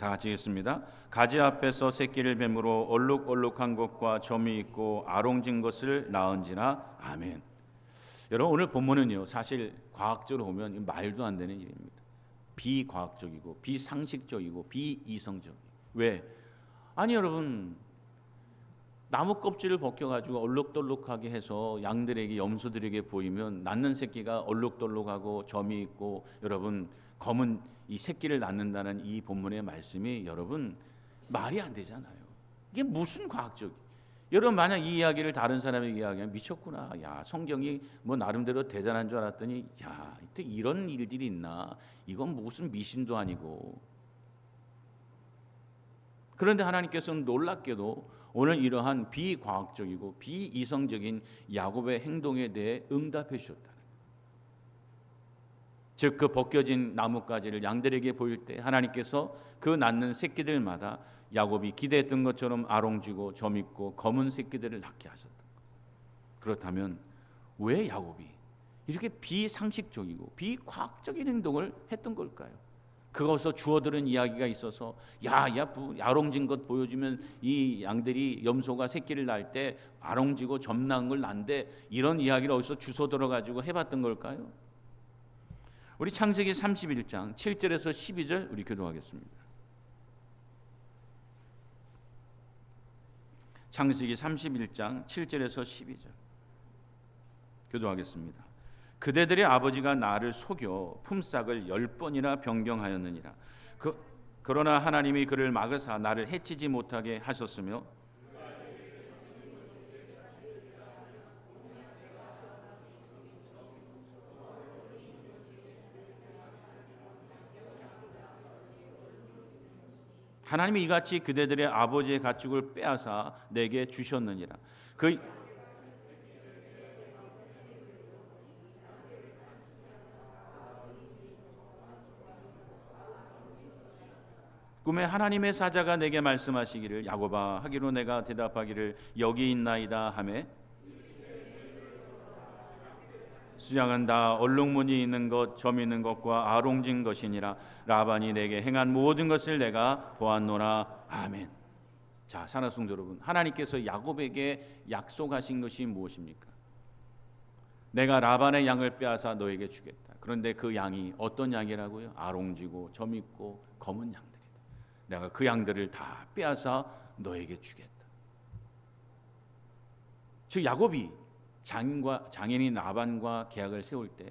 다 같이 읽겠습니다. 가지 앞에서 새끼를 뱀으로 얼룩얼룩한 것과 점이 있고 아롱진 것을 낳은지라. 아멘. 여러분 오늘 본문은요 사실 과학적으로 보면 말도 안 되는 일입니다. 비과학적이고 비상식적이고 비이성적. 왜? 아니 여러분, 나무 껍질을 벗겨가지고 얼룩덜룩하게 해서 양들에게, 염소들에게 보이면 낳는 새끼가 얼룩덜룩하고 점이 있고 여러분 검은 이 새끼를 낳는다는 이 본문의 말씀이 여러분 말이 안 되잖아요. 이게 무슨 과학적? 여러분 만약 이 이야기를 다른 사람에게 이야기하면 미쳤구나. 야, 성경이 뭐 나름대로 대단한 줄 알았더니 야, 이때 이런 일들이 있나? 이건 무슨 미신도 아니고. 그런데 하나님께서는 놀랍게도 오늘 이러한 비과학적이고 비이성적인 야곱의 행동에 대해 응답해 주셨다. 즉 그 벗겨진 나뭇가지를 양들에게 보일 때 하나님께서 그 낳는 새끼들마다 야곱이 기대했던 것처럼 아롱지고 점있고 검은 새끼들을 낳게 하셨다. 그렇다면 왜 야곱이 이렇게 비상식적이고 비과학적인 행동을 했던 걸까요? 그것서 주워들은 이야기가 있어서 아롱진 것 보여주면 이 양들이 염소가 새끼를 낳을 때 아롱지고 점 낳은 걸 낳는데 이런 이야기를 어디서 주워 들어가지고 해봤던 걸까요? 우리 창세기 31장 7절에서 12절 우리 교도하겠습니다. 창세기 31장 7절에서 12절 교도하겠습니다. 그대들의 아버지가 나를 속여 품삯을 10번이나 변경하였느니라. 그러나 하나님이 그를 막으사 나를 해치지 못하게 하셨으며 하나님이 이같이 그대들의 아버지의 가축을 빼앗아 내게 주셨느니라. 꿈에 하나님의 사자가 내게 말씀하시기를 야곱아 하기로 내가 대답하기를 여기 있나이다 하매 수양은 다 얼룩무늬 있는 것, 점 있는 것과 아롱진 것이니라. 라반이 내게 행한 모든 것을 내가 보았노라. 아멘. 자, 사랑하는 성도 여러분, 하나님께서 야곱에게 약속하신 것이 무엇입니까? 내가 라반의 양을 빼앗아 너에게 주겠다. 그런데 그 양이 어떤 양이라고요? 아롱지고 점 있고 검은 양들이다. 내가 그 양들을 다 빼앗아 너에게 주겠다. 즉 야곱이 장인인 라반과 계약을 세울 때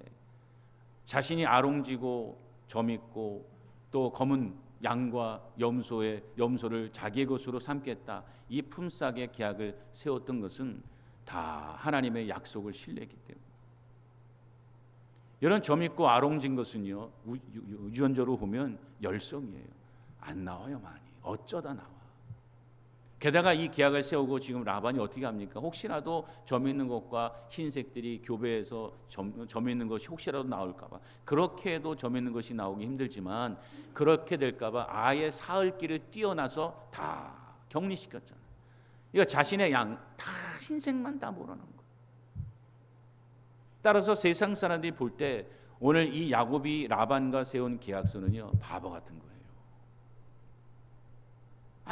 자신이 아롱지고 점 있고 또 검은 양과 염소를 자기의 것으로 삼겠다, 이 품삯의 계약을 세웠던 것은 다 하나님의 약속을 신뢰했기 때문에. 이런 점 있고 아롱진 것은요, 유전적으로 보면 열성이에요. 안 나와요. 많이 어쩌다 나와. 게다가 이 계약을 세우고 지금 라반이 어떻게 합니까? 혹시라도 점 있는 것과 흰색들이 교배해서 점 있는 것이 혹시라도 나올까봐, 그렇게 해도 점 있는 것이 나오기 힘들지만 그렇게 될까봐 아예 사흘길을 뛰어나서 다 격리시켰잖아요. 그러니까 자신의 양 다 흰색만 다 몰아넣은 거예요. 따라서 세상 사람들이 볼 때 오늘 이 야곱이 라반과 세운 계약서는요, 바보 같은 거예요.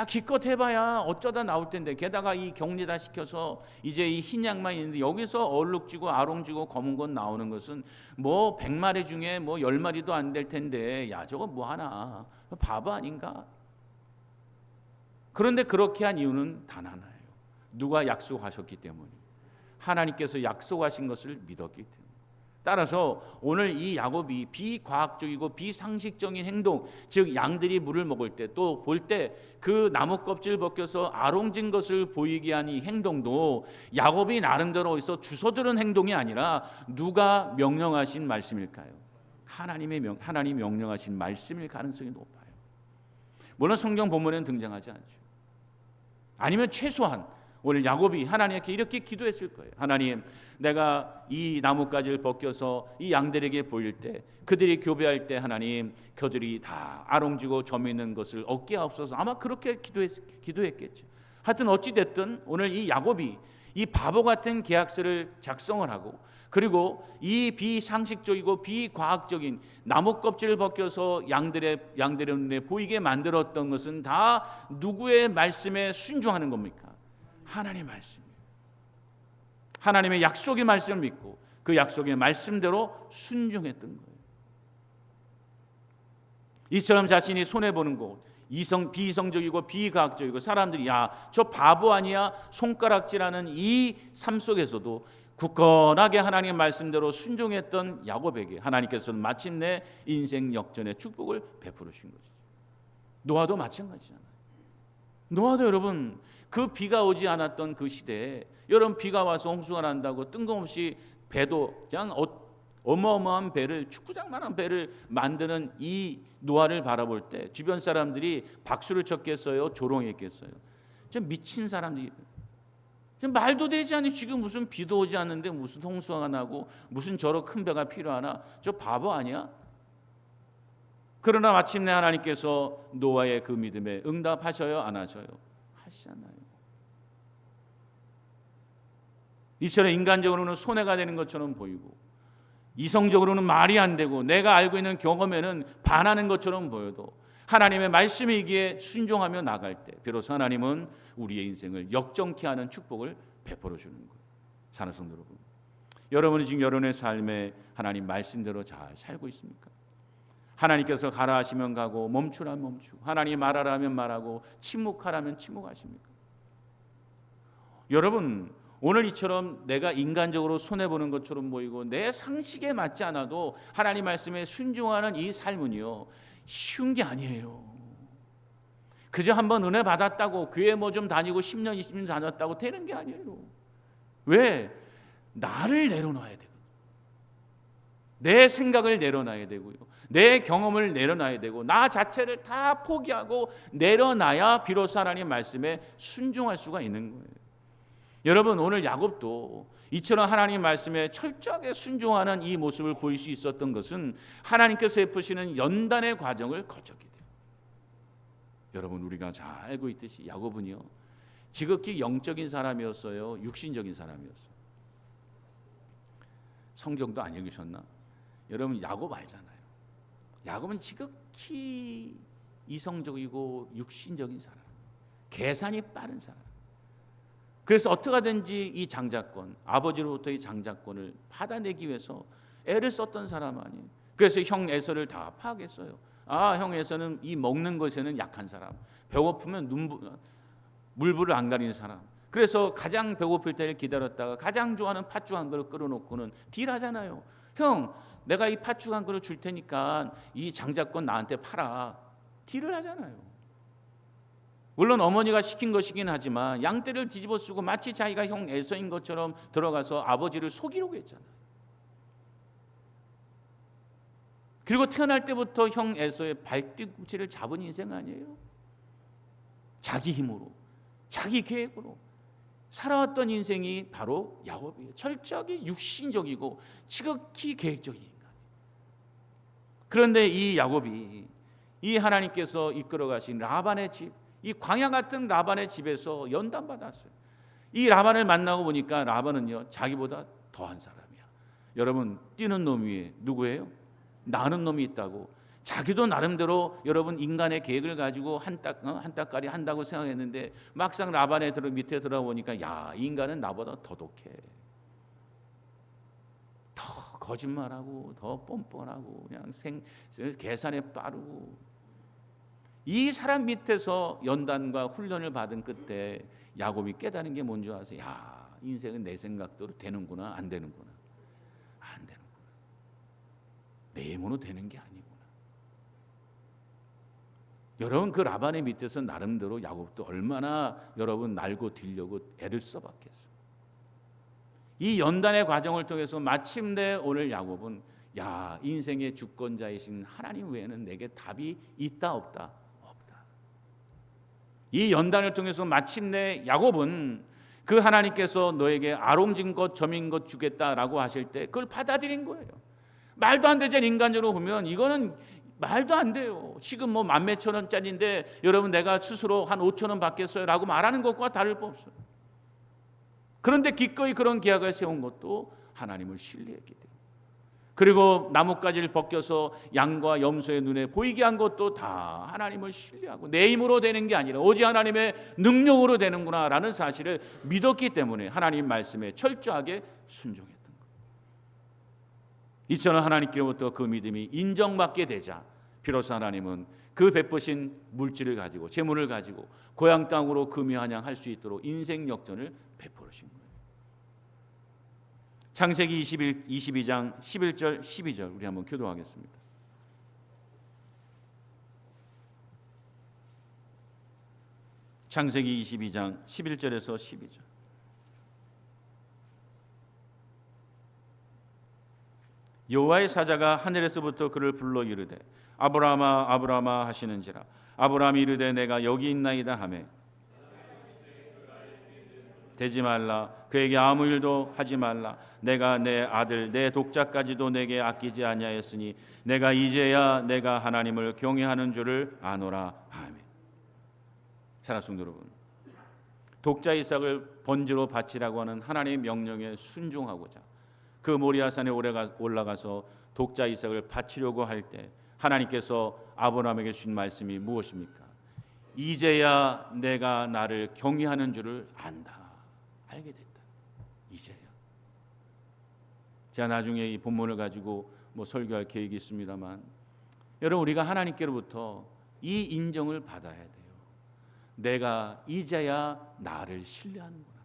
기껏 해봐야 어쩌다 나올 텐데, 게다가 이 격리 다 시켜서 이제 이 흰 양만 있는데 여기서 얼룩지고 아롱지고 검은 것 나오는 것은 뭐 100마리 중에 뭐 10마리도 안 될 텐데, 야 저거 뭐 하나, 바보 아닌가? 그런데 그렇게 한 이유는 단 하나예요. 누가 약속하셨기 때문에, 하나님께서 약속하신 것을 믿었기 때문에. 따라서 오늘 이 야곱이 비과학적이고 비상식적인 행동, 즉 양들이 물을 먹을 때, 또 볼 때 그 나무 껍질 벗겨서 아롱진 것을 보이게 한 이 행동도 야곱이 나름대로 어디서 주워들은 행동이 아니라 누가 명령하신 말씀일까요? 하나님이 명령하신 말씀일 가능성이 높아요. 물론 성경 본문에는 등장하지 않죠. 아니면 최소한 오늘 야곱이 하나님께 이렇게 기도했을 거예요. 하나님, 내가 이 나뭇가지를 벗겨서 이 양들에게 보일 때, 그들이 교배할 때 하나님, 그들이 다 아롱지고 점 있는 것을 얻게 하옵소서. 아마 그렇게 기도했겠죠. 하여튼 어찌 됐든 오늘 이 야곱이 이 바보 같은 계약서를 작성을 하고, 그리고 이 비상식적이고 비과학적인 나무 껍질을 벗겨서 양들의 눈에 보이게 만들었던 것은 다 누구의 말씀에 순종하는 겁니까? 하나님의 말씀이에요. 하나님의 약속의 말씀을 믿고 그 약속의 말씀대로 순종했던 거예요. 이처럼 자신이 손해보는 것, 비이성적이고 비과학적이고 사람들이 야, 저 바보 아니야? 손가락질하는 이 삶 속에서도 굳건하게 하나님의 말씀대로 순종했던 야곱에게 하나님께서는 마침내 인생 역전의 축복을 베풀으신 거죠. 노아도 마찬가지잖아요. 노아도 여러분 그 비가 오지 않았던 그 시대에 여러분 비가 와서 홍수가 난다고 뜬금없이 배도 그냥 어마어마한 배를 축구장만한 배를 만드는 이 노아를 바라볼 때 주변 사람들이 박수를 쳤겠어요? 조롱했겠어요? 좀 미친 사람들이 지금 말도 되지 않니 지금 무슨 비도 오지 않는데 무슨 홍수가 나고 무슨 저런 큰 배가 필요하나 저 바보 아니야? 그러나 마침내 하나님께서 노아의 그 믿음에 응답하셔요? 안 하셔요? 하시잖아요. 이처럼 인간적으로는 손해가 되는 것처럼 보이고 이성적으로는 말이 안 되고 내가 알고 있는 경험에는 반하는 것처럼 보여도 하나님의 말씀이기에 순종하며 나갈 때 비로소 하나님은 우리의 인생을 역정케 하는 축복을 베풀어 주는 거예요. 사랑하는 성도 여러분, 여러분이 지금 여러분의 삶에 하나님 말씀대로 잘 살고 있습니까? 하나님께서 가라 하시면 가고 멈추라면 멈추고 하나님 말하라 하면 말하고 침묵하라면 침묵하십니까? 여러분 오늘 이처럼 내가 인간적으로 손해보는 것처럼 보이고 내 상식에 맞지 않아도 하나님 말씀에 순종하는 이 삶은요 쉬운 게 아니에요. 그저 한번 은혜 받았다고 교회 뭐 좀 다니고 10년 20년 다녔다고 되는 게 아니에요. 왜? 나를 내려놔야 되거든요. 내 생각을 내려놔야 되고요. 내 경험을 내려놔야 되고 나 자체를 다 포기하고 내려놔야 비로소 하나님 말씀에 순종할 수가 있는 거예요. 여러분 오늘 야곱도 이처럼 하나님 말씀에 철저하게 순종하는 이 모습을 보일 수 있었던 것은 하나님께서 베푸시는 연단의 과정을 거쳤기 때문에. 여러분 우리가 잘 알고 있듯이 야곱은요 지극히 영적인 사람이었어요? 육신적인 사람이었어요? 성경도 안 읽으셨나? 여러분 야곱 알잖아요. 야곱은 지극히 이성적이고 육신적인 사람, 계산이 빠른 사람. 그래서 어떻게 하든지 이 장자권, 아버지로부터 이 장자권을 받아내기 위해서 애를 썼던 사람 아니에요. 그래서 형 에서를 다 파악했어요. 아, 형 에서는 이 먹는 것에는 약한 사람, 배고프면 물불을 안 가리는 사람. 그래서 가장 배고플 때를 기다렸다가 가장 좋아하는 팥죽 한 그릇 끓여놓고는 딜하잖아요. 형, 내가 이 팥죽 한 그릇 줄 테니까 이 장자권 나한테 팔아. 딜을 하잖아요. 물론 어머니가 시킨 것이긴 하지만 양떼를 뒤집어 쓰고 마치 자기가 형 에서인 것처럼 들어가서 아버지를 속이려고 했잖아요. 그리고 태어날 때부터 형 에서의 발뒤꿈치를 잡은 인생 아니에요? 자기 힘으로, 자기 계획으로 살아왔던 인생이 바로 야곱이에요. 철저하게 육신적이고 지극히 계획적인 인간. 그런데 이 야곱이 이 하나님께서 이끌어 가신 라반의 집, 이 광야 같은 라반의 집에서 연단받았어요. 이 라반을 만나고 보니까 라반은요 자기보다 더한 사람이야. 여러분 뛰는 놈 위에 누구예요? 나는 놈이 있다고. 자기도 나름대로 여러분 인간의 계획을 가지고 한 따까리 한다고 생각했는데 막상 라반의 밑에 들어보니까 야, 이 인간은 나보다 더 독해. 더 거짓말하고 더 뻔뻔하고 그냥 계산에 빠르고. 이 사람 밑에서 연단과 훈련을 받은 끝에 야곱이 깨달은 게 뭔지 아세요? 야, 인생은 내 생각대로 되는구나, 안 되는구나. 안 되는구나. 내 힘으로 되는 게 아니구나. 여러분 그 라반의 밑에서 나름대로 야곱도 얼마나 여러분 날고 딜려고 애를 써봤겠어요. 이 연단의 과정을 통해서 마침내 오늘 야곱은 야, 인생의 주권자이신 하나님 외에는 내게 답이 있다 없다? 이 연단을 통해서 마침내 야곱은 그 하나님께서 너에게 아롱진 것 점인 것 주겠다라고 하실 때 그걸 받아들인 거예요. 말도 안 되죠. 인간적으로 보면 이거는 말도 안 돼요. 지금 뭐 만 몇천 원짜리인데 여러분 내가 스스로 한 5천 원 받겠어요 라고 말하는 것과 다를 바 없어요. 그런데 기꺼이 그런 계약을 세운 것도 하나님을 신뢰했기 때문에. 그리고 나뭇가지를 벗겨서 양과 염소의 눈에 보이게 한 것도 다 하나님을 신뢰하고 내 힘으로 되는 게 아니라 오직 하나님의 능력으로 되는구나라는 사실을 믿었기 때문에 하나님 말씀에 철저하게 순종했던 거예요. 이처럼 하나님께로부터 그 믿음이 인정받게 되자 비로소 하나님은 그 베푸신 물질을 가지고 재물을 가지고 고향 땅으로 금이환영할 수 있도록 인생 역전을 베풀으신 거예요. 창세기 22장 11절 12절 우리 한번 교도하겠습니다. 창세기 22장 11절에서 12절. 여호와의 사자가 하늘에서부터 그를 불러 이르되 아브라함아 아브라함아 하시는지라. 아브라함이 이르되 내가 여기 있나이다 하매 되지 말라. 그에게 아무 일도 하지 말라. 내가 내 아들 내 독자까지도 내게 아끼지 아니하였으니 내가 이제야 내가 하나님을 경외하는 줄을 아노라. 아멘. 사랑하는 성도 여러분, 독자 이삭을 번제로 바치라고 하는 하나님의 명령에 순종하고자 그 모리아산에 올라가서 독자 이삭을 바치려고 할 때 하나님께서 아브라함에게 주신 말씀이 무엇입니까? 이제야 내가 나를 경외하는 줄을 안다. 알게 됐다. 이제야. 제가 나중에 이 본문을 가지고 설교할 계획이 있습니다만, 여러분 우리가 하나님께로부터 이 인정을 받아야 돼요. 내가 이제야 나를 신뢰하는구나.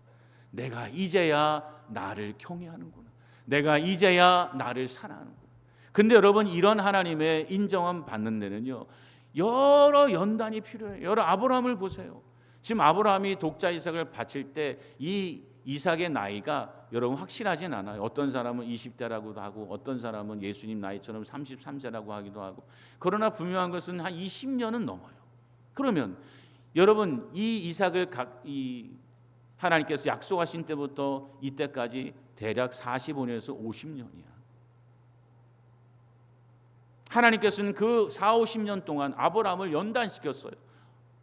내가 이제야 나를 경외하는구나. 내가 이제야 나를 사랑하는구나. 근데 여러분 이런 하나님의 인정함 받는 데는요 여러 연단이 필요해요. 여러 아브라함을 보세요. 지금 아브라함이 독자 이삭을 바칠 때 이 이삭의 나이가 여러분 확실하진 않아요. 어떤 사람은 20대라고도 하고 어떤 사람은 예수님 나이처럼 33세라고 하기도 하고. 그러나 분명한 것은 한 20년은 넘어요. 그러면 여러분 이 이삭을 하나님께서 약속하신 때부터 이때까지 대략 45년에서 50년이야. 하나님께서는 그 40-50년 동안 아브라함을 연단시켰어요.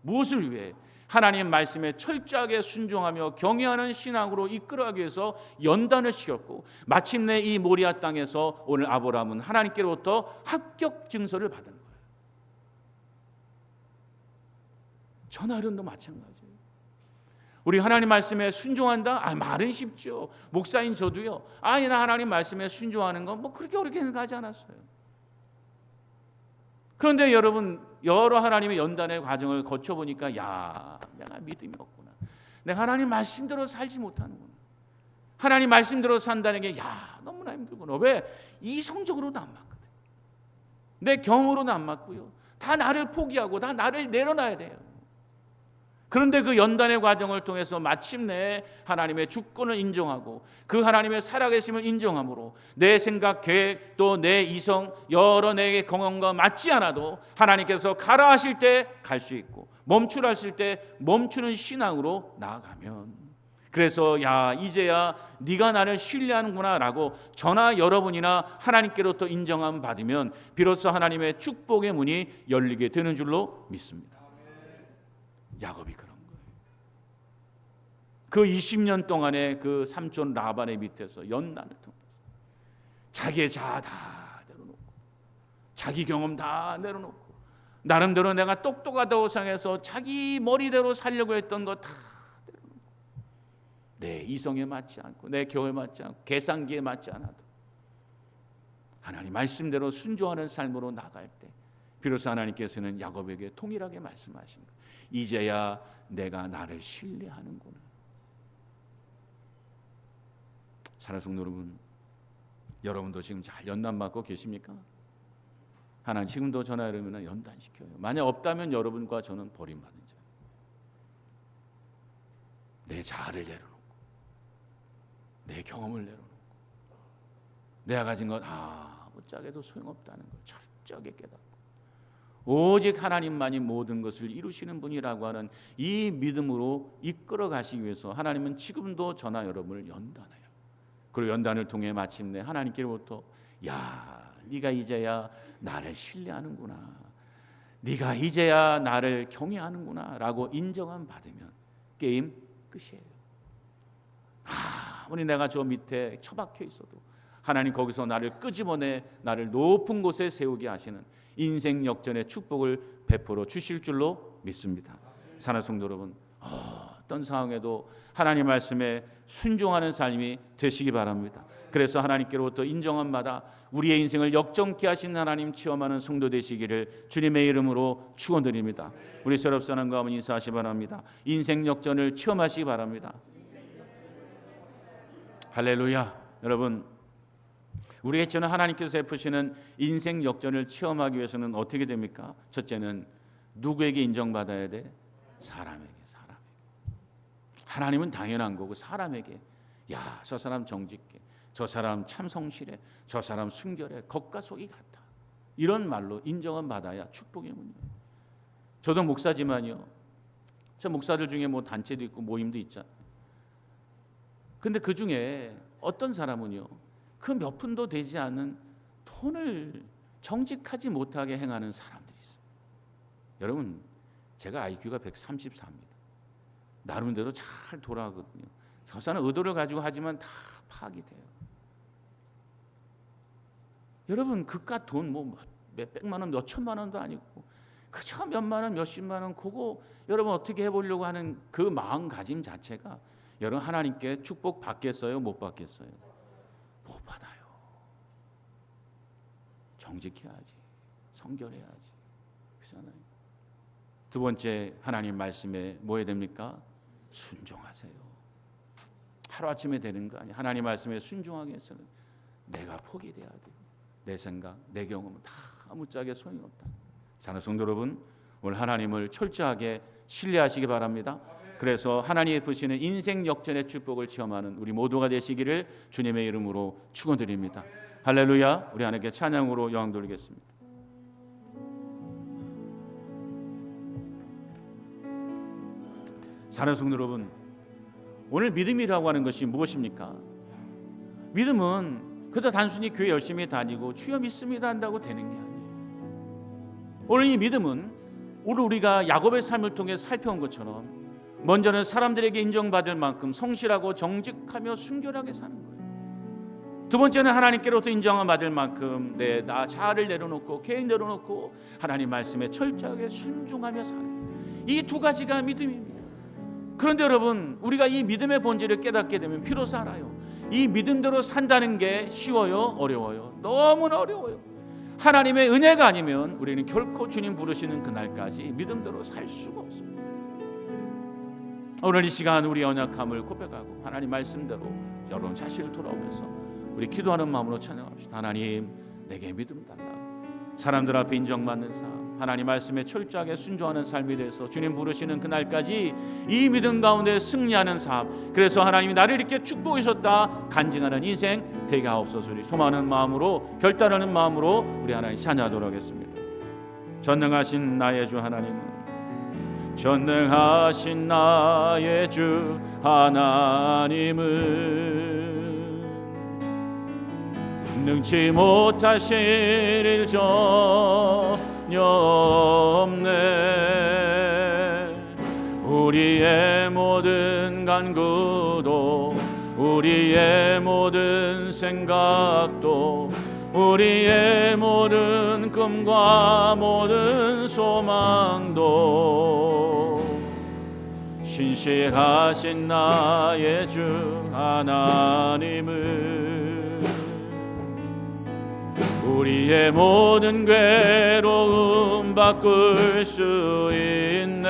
무엇을 위해? 하나님 말씀에 철저하게 순종하며 경외하는 신앙으로 이끌어가기 위해서 연단을 시켰고, 마침내 이 모리아 땅에서 오늘 아브라함은 하나님께로부터 합격 증서를 받은 거예요. 저나 여러분도 마찬가지예요. 우리 하나님 말씀에 순종한다? 말은 쉽죠. 목사인 저도요. 나 하나님 말씀에 순종하는 건 그렇게 어렵게 생각하지 않았어요. 그런데 여러분 여러 하나님의 연단의 과정을 거쳐보니까 내가 믿음이 없구나. 내가 하나님 말씀대로 살지 못하는구나. 하나님 말씀대로 산다는 게 너무나 힘들구나. 왜? 이성적으로도 안 맞거든. 내 경험으로는 안 맞고요. 다 나를 포기하고 다 나를 내려놔야 돼요. 그런데 그 연단의 과정을 통해서 마침내 하나님의 주권을 인정하고 그 하나님의 살아계심을 인정함으로 내 생각, 계획, 또 내 이성, 여러 내 경험과 맞지 않아도 하나님께서 가라 하실 때 갈 수 있고 멈추라 하실 때 멈추는 신앙으로 나아가면, 그래서 이제야 네가 나를 신뢰하는구나 라고 저나 여러분이나 하나님께로부터 인정함 받으면 비로소 하나님의 축복의 문이 열리게 되는 줄로 믿습니다. 야곱이 그런 거예요. 그 20년 동안의 그 삼촌 라반의 밑에서 연단을 통해서 자기의 자아 다 내려놓고 자기 경험 다 내려놓고 나름대로 내가 똑똑하다고 생각해서 자기 머리대로 살려고 했던 거 다 내려놓고 내 이성에 맞지 않고 내 교회에 맞지 않고 계산기에 맞지 않아도 하나님 말씀대로 순종하는 삶으로 나갈 때 비로소 하나님께서는 야곱에게 동일하게 말씀하신 거예요. 이제야 내가 나를 신뢰하는구나. 사랑하는 성도 여러분, 여러분도 지금 잘 연단받고 계십니까? 하나님 지금도 저나 여러분을 연단시켜요. 만약 없다면 여러분과 저는 버림받은 자. 내 자아를 내려놓고 내 경험을 내려놓고 내가 가진 것 아무짝에도 소용없다는 걸 철저하게 깨닫고 오직 하나님만이 모든 것을 이루시는 분이라고 하는 이 믿음으로 이끌어 가시기 위해서 하나님은 지금도 저나 여러분을 연단해요. 그리고 연단을 통해 마침내 하나님께로부터 네가 이제야 나를 신뢰하는구나, 네가 이제야 나를 경외하는구나 라고 인정함 받으면 게임 끝이에요. 아무리 내가 저 밑에 처박혀 있어도 하나님 거기서 나를 끄집어내 나를 높은 곳에 세우게 하시는 인생 역전의 축복을 베풀어 주실 줄로 믿습니다. 사랑하는 성도 여러분, 어떤 상황에도 하나님 말씀에 순종하는 삶이 되시기 바랍니다. 그래서 하나님께로부터 인정한 바다 우리의 인생을 역정케 하신 하나님 체험하는 성도 되시기를 주님의 이름으로 축원드립니다. 우리 서럽사람과 한번 인사하시 바랍니다. 인생 역전을 체험하시기 바랍니다. 할렐루야. 여러분, 우리의 저는 하나님께서 베푸시는 인생 역전을 체험하기 위해서는 어떻게 됩니까? 첫째는 누구에게 인정받아야 돼? 사람에게. 하나님은 당연한 거고 사람에게, 야, 저 사람 정직해, 저 사람 참 성실해, 저 사람 순결해, 겉과 속이 같아, 이런 말로 인정은 받아야 축복의 문이에요. 저도 목사지만요, 저 목사들 중에 뭐 단체도 있고 모임도 있잖아요. 근데 그 중에 어떤 사람은요, 그 몇 푼도 되지 않는 돈을 정직하지 못하게 행하는 사람들이 있어요. 여러분, 제가 IQ가 134입니다. 나름대로 잘 돌아가거든요. 저 사람 의도를 가지고 하지만 다 파악이 돼요. 여러분, 그깟 돈 뭐 몇백만 원, 몇천만 원도 아니고 그저 몇만 원, 몇십만 원, 그거 여러분 어떻게 해보려고 하는 그 마음가짐 자체가 여러분 하나님께 축복 받겠어요? 못 받겠어요? 못 받아요. 정직해야지, 성결해야지, 그렇잖아요. 두 번째, 하나님 말씀에 뭐 해야 됩니까? 순종하세요. 하루아침에 되는 거 아니에요. 하나님 말씀에 순종하기 위해서는 내가 포기돼야 돼요. 내 생각, 내 경험은 다 아무짝에 소용이 없다. 사랑하는 성도 여러분, 오늘 하나님을 철저하게 신뢰하시기 바랍니다. 그래서 하나님이 베푸시는 인생 역전의 축복을 체험하는 우리 모두가 되시기를 주님의 이름으로 축원드립니다. 할렐루야. 우리 하나님께 찬양으로 영광 돌리겠습니다. 사랑하는 성도 여러분, 오늘 믿음이라고 하는 것이 무엇입니까? 믿음은 그저 단순히 교회 열심히 다니고 주여 믿습니다 한다고 되는 게 아니에요. 오늘 이 믿음은 오늘 우리가 야곱의 삶을 통해 살펴온 것처럼 먼저는 사람들에게 인정받을 만큼 성실하고 정직하며 순결하게 사는 거예요. 두 번째는 하나님께로부터 인정을 받을 만큼 나 자아를 내려놓고 개인 내려놓고 하나님 말씀에 철저하게 순종하며 사는 거예요. 이 두 가지가 믿음입니다. 그런데 여러분, 우리가 이 믿음의 본질을 깨닫게 되면 비로소 알아요. 이 믿음대로 산다는 게 쉬워요? 어려워요? 너무나 어려워요. 하나님의 은혜가 아니면 우리는 결코 주님 부르시는 그날까지 믿음대로 살 수가 없어요. 오늘 이 시간 우리 연약함을 고백하고 하나님 말씀대로 여러분 자신을 돌아오면서 우리 기도하는 마음으로 찬양합시다. 하나님, 내게 믿음 달라고. 사람들 앞에 인정받는 삶, 하나님 말씀에 철저하게 순종하는 삶이 돼서 주님 부르시는 그날까지 이 믿음 가운데 승리하는 삶, 그래서 하나님이 나를 이렇게 축복하셨다 간증하는 인생 되게 하옵소서. 소망하는 마음으로, 결단하는 마음으로 우리 하나님 찬양하도록 하겠습니다. 전능하신 나의 주 하나님은, 전능하신 나의 주 하나님은 능치 못하실 일 전혀 없네. 우리의 모든 간구도, 우리의 모든 생각도, 우리의 모든 꿈과 모든 소망도 신실하신 나의 주 하나님을 우리의 모든 괴로움 바꿀 수 있네.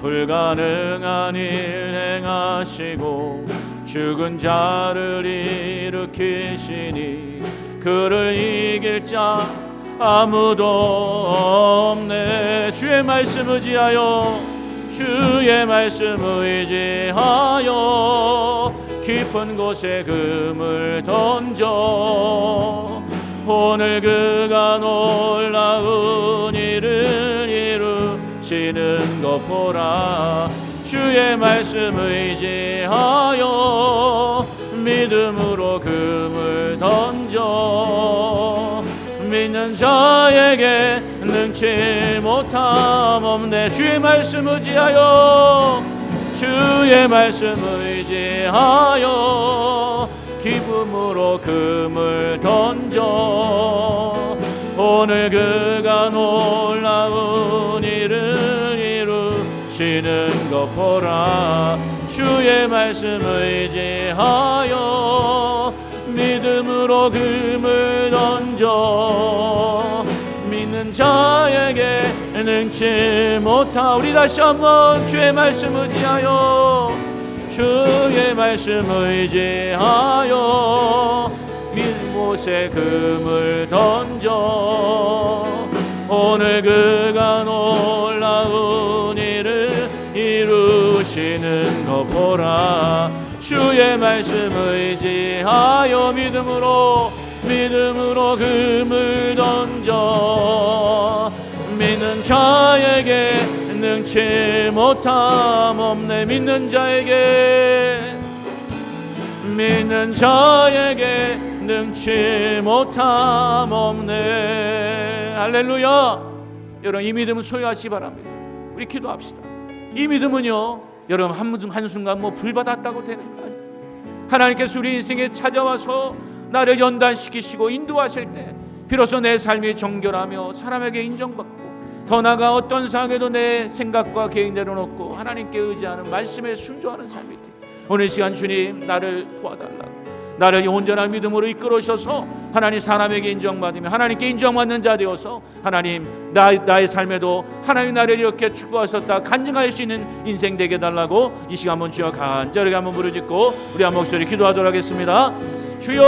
불가능한 일 행하시고 죽은 자를 일으키시니 그를 이길 자 아무도 없네. 주의 말씀 의지하여, 주의 말씀 의지하여 깊은 곳에 금을 던져 오늘 그가 놀라운 일을 이루시는 것 보라. 주의 말씀 의지하여 믿음으로 금을 던져 믿는 자에게 능치 못함 없네. 주의 말씀 의지하여, 주의 말씀 의지하여 기쁨으로 금을 던져 오늘 그가 놀라운 일을 이루시는 것 보라. 주의 말씀 의지하여 믿음으로 금을 던져 믿는 자에게 능치 못하. 우리 다시 한번 주의 말씀 의지하여, 주의 말씀 의지하여 믿는 곳에 금을 던져 오늘 그가 놀라운 일을 이루시는 것 보라. 주의 말씀 의지하여 믿음으로 금을 던져 믿는 자에게 능치 못함 없네. 믿는 자에게 능치 못함 없네. 할렐루야. 여러분, 이 믿음은 소유하시기 바랍니다. 우리 기도합시다. 이 믿음은요, 여러분 한순간 불 받았다고 되는 거 아니에요. 하나님께서 우리 인생에 찾아와서 나를 연단시키시고 인도하실 때 비로소 내 삶이 정결하며 사람에게 인정받고 더 나아가 어떤 상황에도 내 생각과 계획 내려놓고 하나님께 의지하는 말씀에 순종하는 삶이 돼. 오늘 시간 주님 나를 도와달라고, 나를 온전한 믿음으로 이끌어오셔서 하나님 사람에게 인정받으며 하나님께 인정받는 자 되어서 하나님 나의 삶에도 하나님 나를 이렇게 축복하셨다 간증할 수 있는 인생 되게 달라고 이 시간 한번 주여 간절하게 한번 부르짖고 우리 한 목소리 기도하도록 하겠습니다. 주여,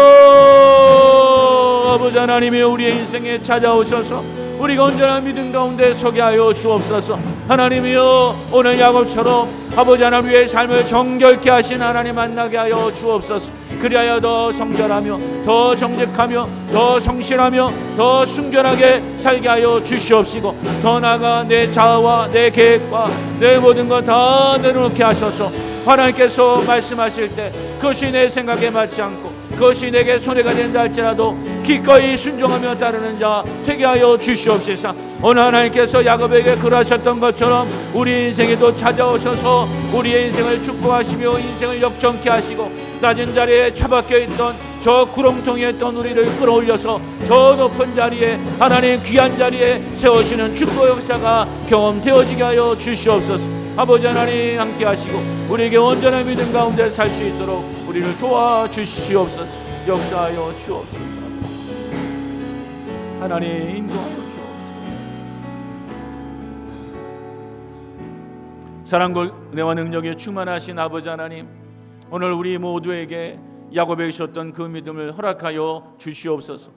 아버지 하나님이 우리의 인생에 찾아오셔서 우리가 온전한 믿음 가운데 서게 하여 주옵소서. 하나님이여, 오늘 야곱처럼 아버지 하나님 위의 삶을 정결케 하신 하나님 만나게 하여 주옵소서. 그리하여 더 성결하며 더 정직하며 더 성실하며 더 순결하게 살게 하여 주시옵시고, 더 나아가 내 자아와 내 계획과 내 모든 것 다 내려놓게 하셔서 하나님께서 말씀하실 때 그것이 내 생각에 맞지 않고 그것이 내게 손해가 된다 할지라도 기꺼이 순종하며 따르는 자 되게 하여 주시옵소서. 오늘 하나님께서 야곱에게 그러하셨던 것처럼 우리 인생에도 찾아오셔서 우리의 인생을 축복하시며 인생을 역전케 하시고 낮은 자리에 처박혀 있던 저 구렁텅이에 있던 우리를 끌어올려서 저 높은 자리에 하나님 귀한 자리에 세우시는 축복 역사가 경험되어지게 하여 주시옵소서. 아버지 하나님 함께 하시고 우리에게 온전한 믿음 가운데 살 수 있도록 우리를 도와주시옵소서. 역사하여 주옵소서. 하나님 인도하여 주옵소서. 사랑과 은혜와 능력에 충만하신 아버지 하나님, 오늘 우리 모두에게 야곱에게 주셨던 그 믿음을 허락하여 주시옵소서.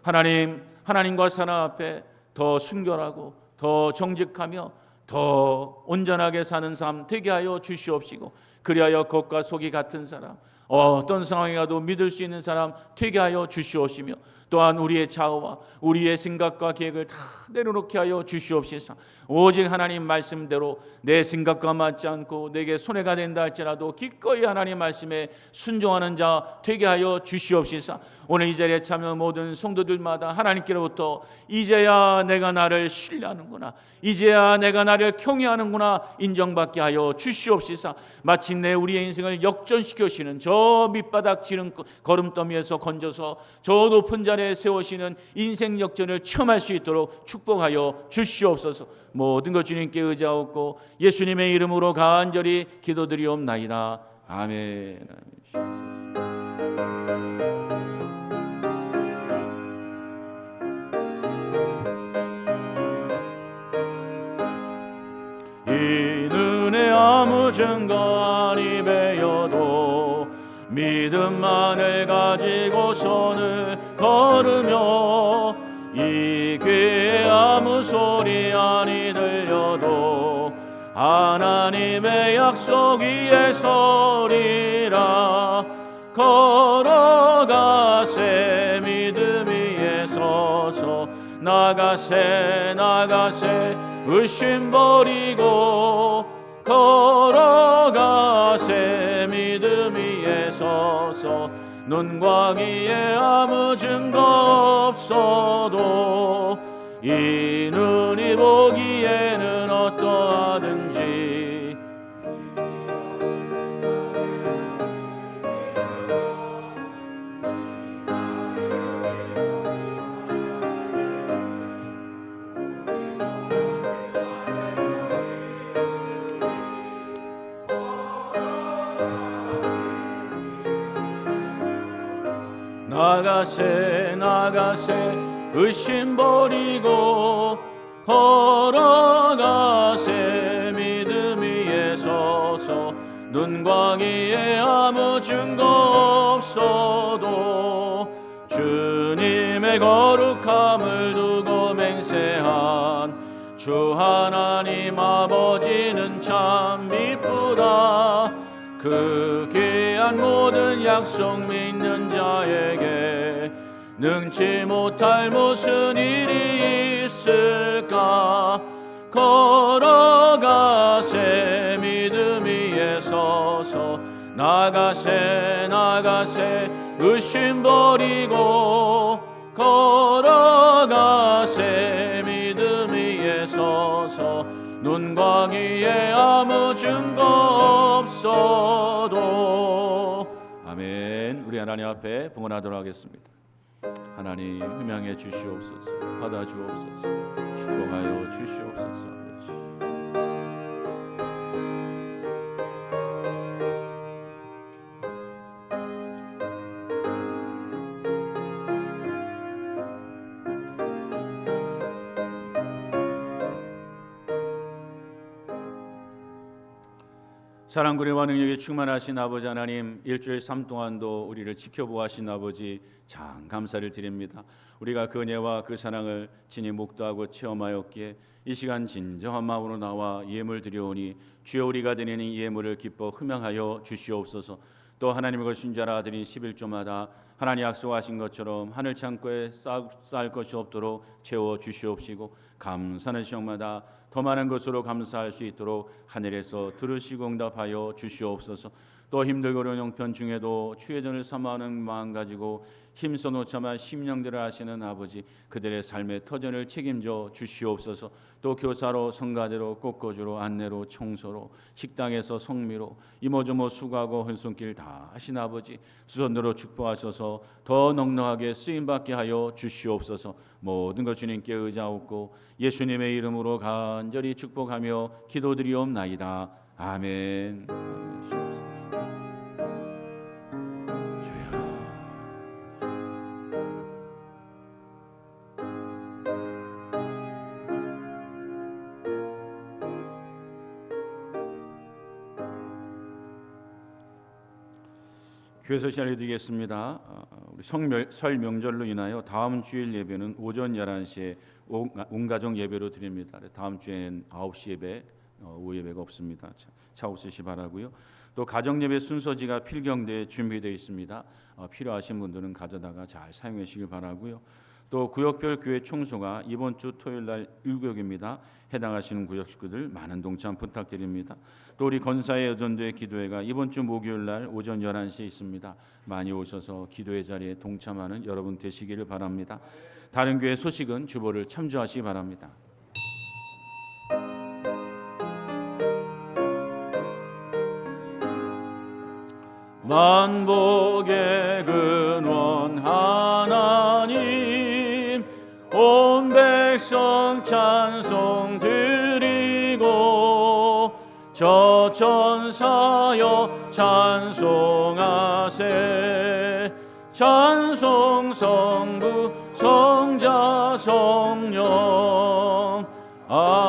하나님, 하나님과 사람 앞에 더 순결하고 더 정직하며 더 온전하게 사는 삶 되게 하여 주시옵시고, 그리하여 겉과 속이 같은 사람, 어떤 상황에 가도 믿을 수 있는 사람 되게 하여 주시옵시며, 또한 우리의 자아와 우리의 생각과 계획을 다 내려놓게 하여 주시옵소서. 오직 하나님 말씀대로 내 생각과 맞지 않고 내게 손해가 된다 할지라도 기꺼이 하나님 말씀에 순종하는 자 되게 하여 주시옵소서. 오늘 이 자리에 참여한 모든 성도들마다 하나님께로부터 이제야 내가 나를 신뢰하는구나, 이제야 내가 나를 경외하는구나 인정받게 하여 주시옵소서. 마침내 우리의 인생을 역전시켜주시는 저 밑바닥 지른 걸음더미에서 건져서 저 높은 자리에 세우시는 인생 역전을 체험할 수 있도록 축복하여 주시옵소서. 모든 것 주님께 의지하옵고 예수님의 이름으로 간절히 기도드리옵나이다. 아멘. 이 눈에 아무 증거 아니 배여도 믿음만을 가지고 손을 걸으며, 이 귀에 아무 소리 아니 들려도 하나님의 약속 위에 서리라. 걸어가세 믿음 위에 서서, 나가세 나가세 의심 버리고, 걸어가세 믿음 위에 서서, 눈과 귀에 아무 증거 없어도 이 눈이 보기에는 어떠하든지 나가세 나가세 의심 버리고 걸어가세 믿음 위에 서서 눈과 귀에 아무 증거 없어도 주님의 거룩함을 두고 맹세한 주 하나님 아버지는 참 미쁘다. 그 귀한 모든 약속 믿는 자에게 능치 못할 무슨 일이 있을까. 걸어가세 믿음 위에 서서 나가세 나가세 의심 버리고 걸어가세 믿음 위에 서서 눈과 귀에 아무 증거 없어도. 아멘. 우리 하나님 앞에 봉헌하도록 하겠습니다. 하나님 흠양해 주시옵소서. 받아 주옵소서. 축복하여 주시옵소서. 사랑 구례와 능력에 충만하신 아버지 하나님, 일주일 삶 동안도 우리를 지켜보아신 아버지 참 감사를 드립니다. 우리가 그 은혜와 그 사랑을 친히 목도하고 체험하였기에 이 시간 진정한 마음으로 나와 예물 드려오니 주여 우리가 드리는 이 예물을 기뻐 흠양하여 주시옵소서. 또 하나님의 것인 줄 알아 드린 11조마다 하나님 약속하신 것처럼 하늘 창고에 쌓을 것이 없도록 채워 주시옵시고 감사하는 시간마다 더 많은 것으로 감사할 수 있도록 하늘에서 들으시고 응답하여 주시옵소서. 또 힘들고 어려운 형편 중에도 주의 전을 사모하는 마음 가지고 힘써 놓자마 심령들을 하시는 아버지, 그들의 삶의 터전을 책임져 주시옵소서. 또 교사로, 성가대로, 꽃꽂이로, 안내로, 청소로, 식당에서 성미로, 이모저모 수고하고 헌손길 다 하신 아버지, 수선으로 축복하셔서 더 넉넉하게 쓰임받게 하여 주시옵소서. 모든 것 주님께 의지하옵고 예수님의 이름으로 간절히 축복하며 기도드리옵나이다. 아멘. 교회 소식 알려드리겠습니다. 우리 설 명절로 인하여 다음 주일 예배는 오전 11시에 온 가족 예배로 드립니다. 다음 주엔 9시 예배, 오후 예배가 없습니다. 차 없으시 바라고요. 또 가정 예배 순서지가 필경대에 준비되어 있습니다. 필요하신 분들은 가져다가 잘 사용하시길 바라고요. 또 구역별 교회 청소가 이번 주 토요일 날 1구역입니다. 해당하시는 구역 식구들 많은 동참 부탁드립니다. 또 우리 건사의 여전도의 기도회가 이번 주 목요일 날 오전 11시에 있습니다. 많이 오셔서 기도회 자리에 동참하는 여러분 되시기를 바랍니다. 다른 교회 소식은 주보를 참조하시기 바랍니다. 만복의 근원 하나님, 온 백성 찬송 드리고 저 천사여 찬송하세. 찬송 성부 성자 성령 아멘.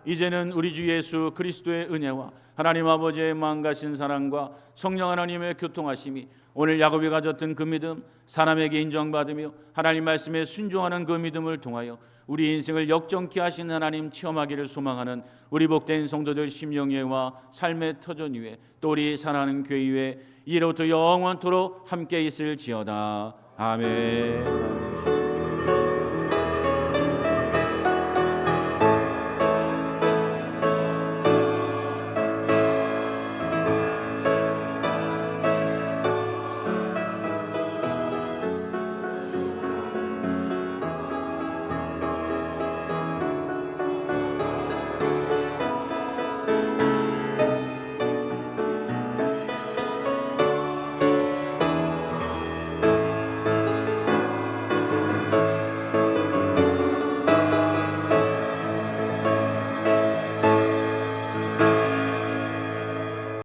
이제는 우리 주 예수 그리스도의 은혜와 하나님 아버지의 마음가신 사랑과 성령 하나님의 교통하심이 오늘 야곱이 가졌던 그 믿음, 사람에게 인정받으며 하나님 말씀에 순종하는 그 믿음을 통하여 우리 인생을 역정케 하신 하나님 체험하기를 소망하는 우리 복된 성도들 심령예와 삶의 터전 위에 또 우리 사랑하는 교회 위에 이로부터 영원토록 함께 있을지어다. 아멘.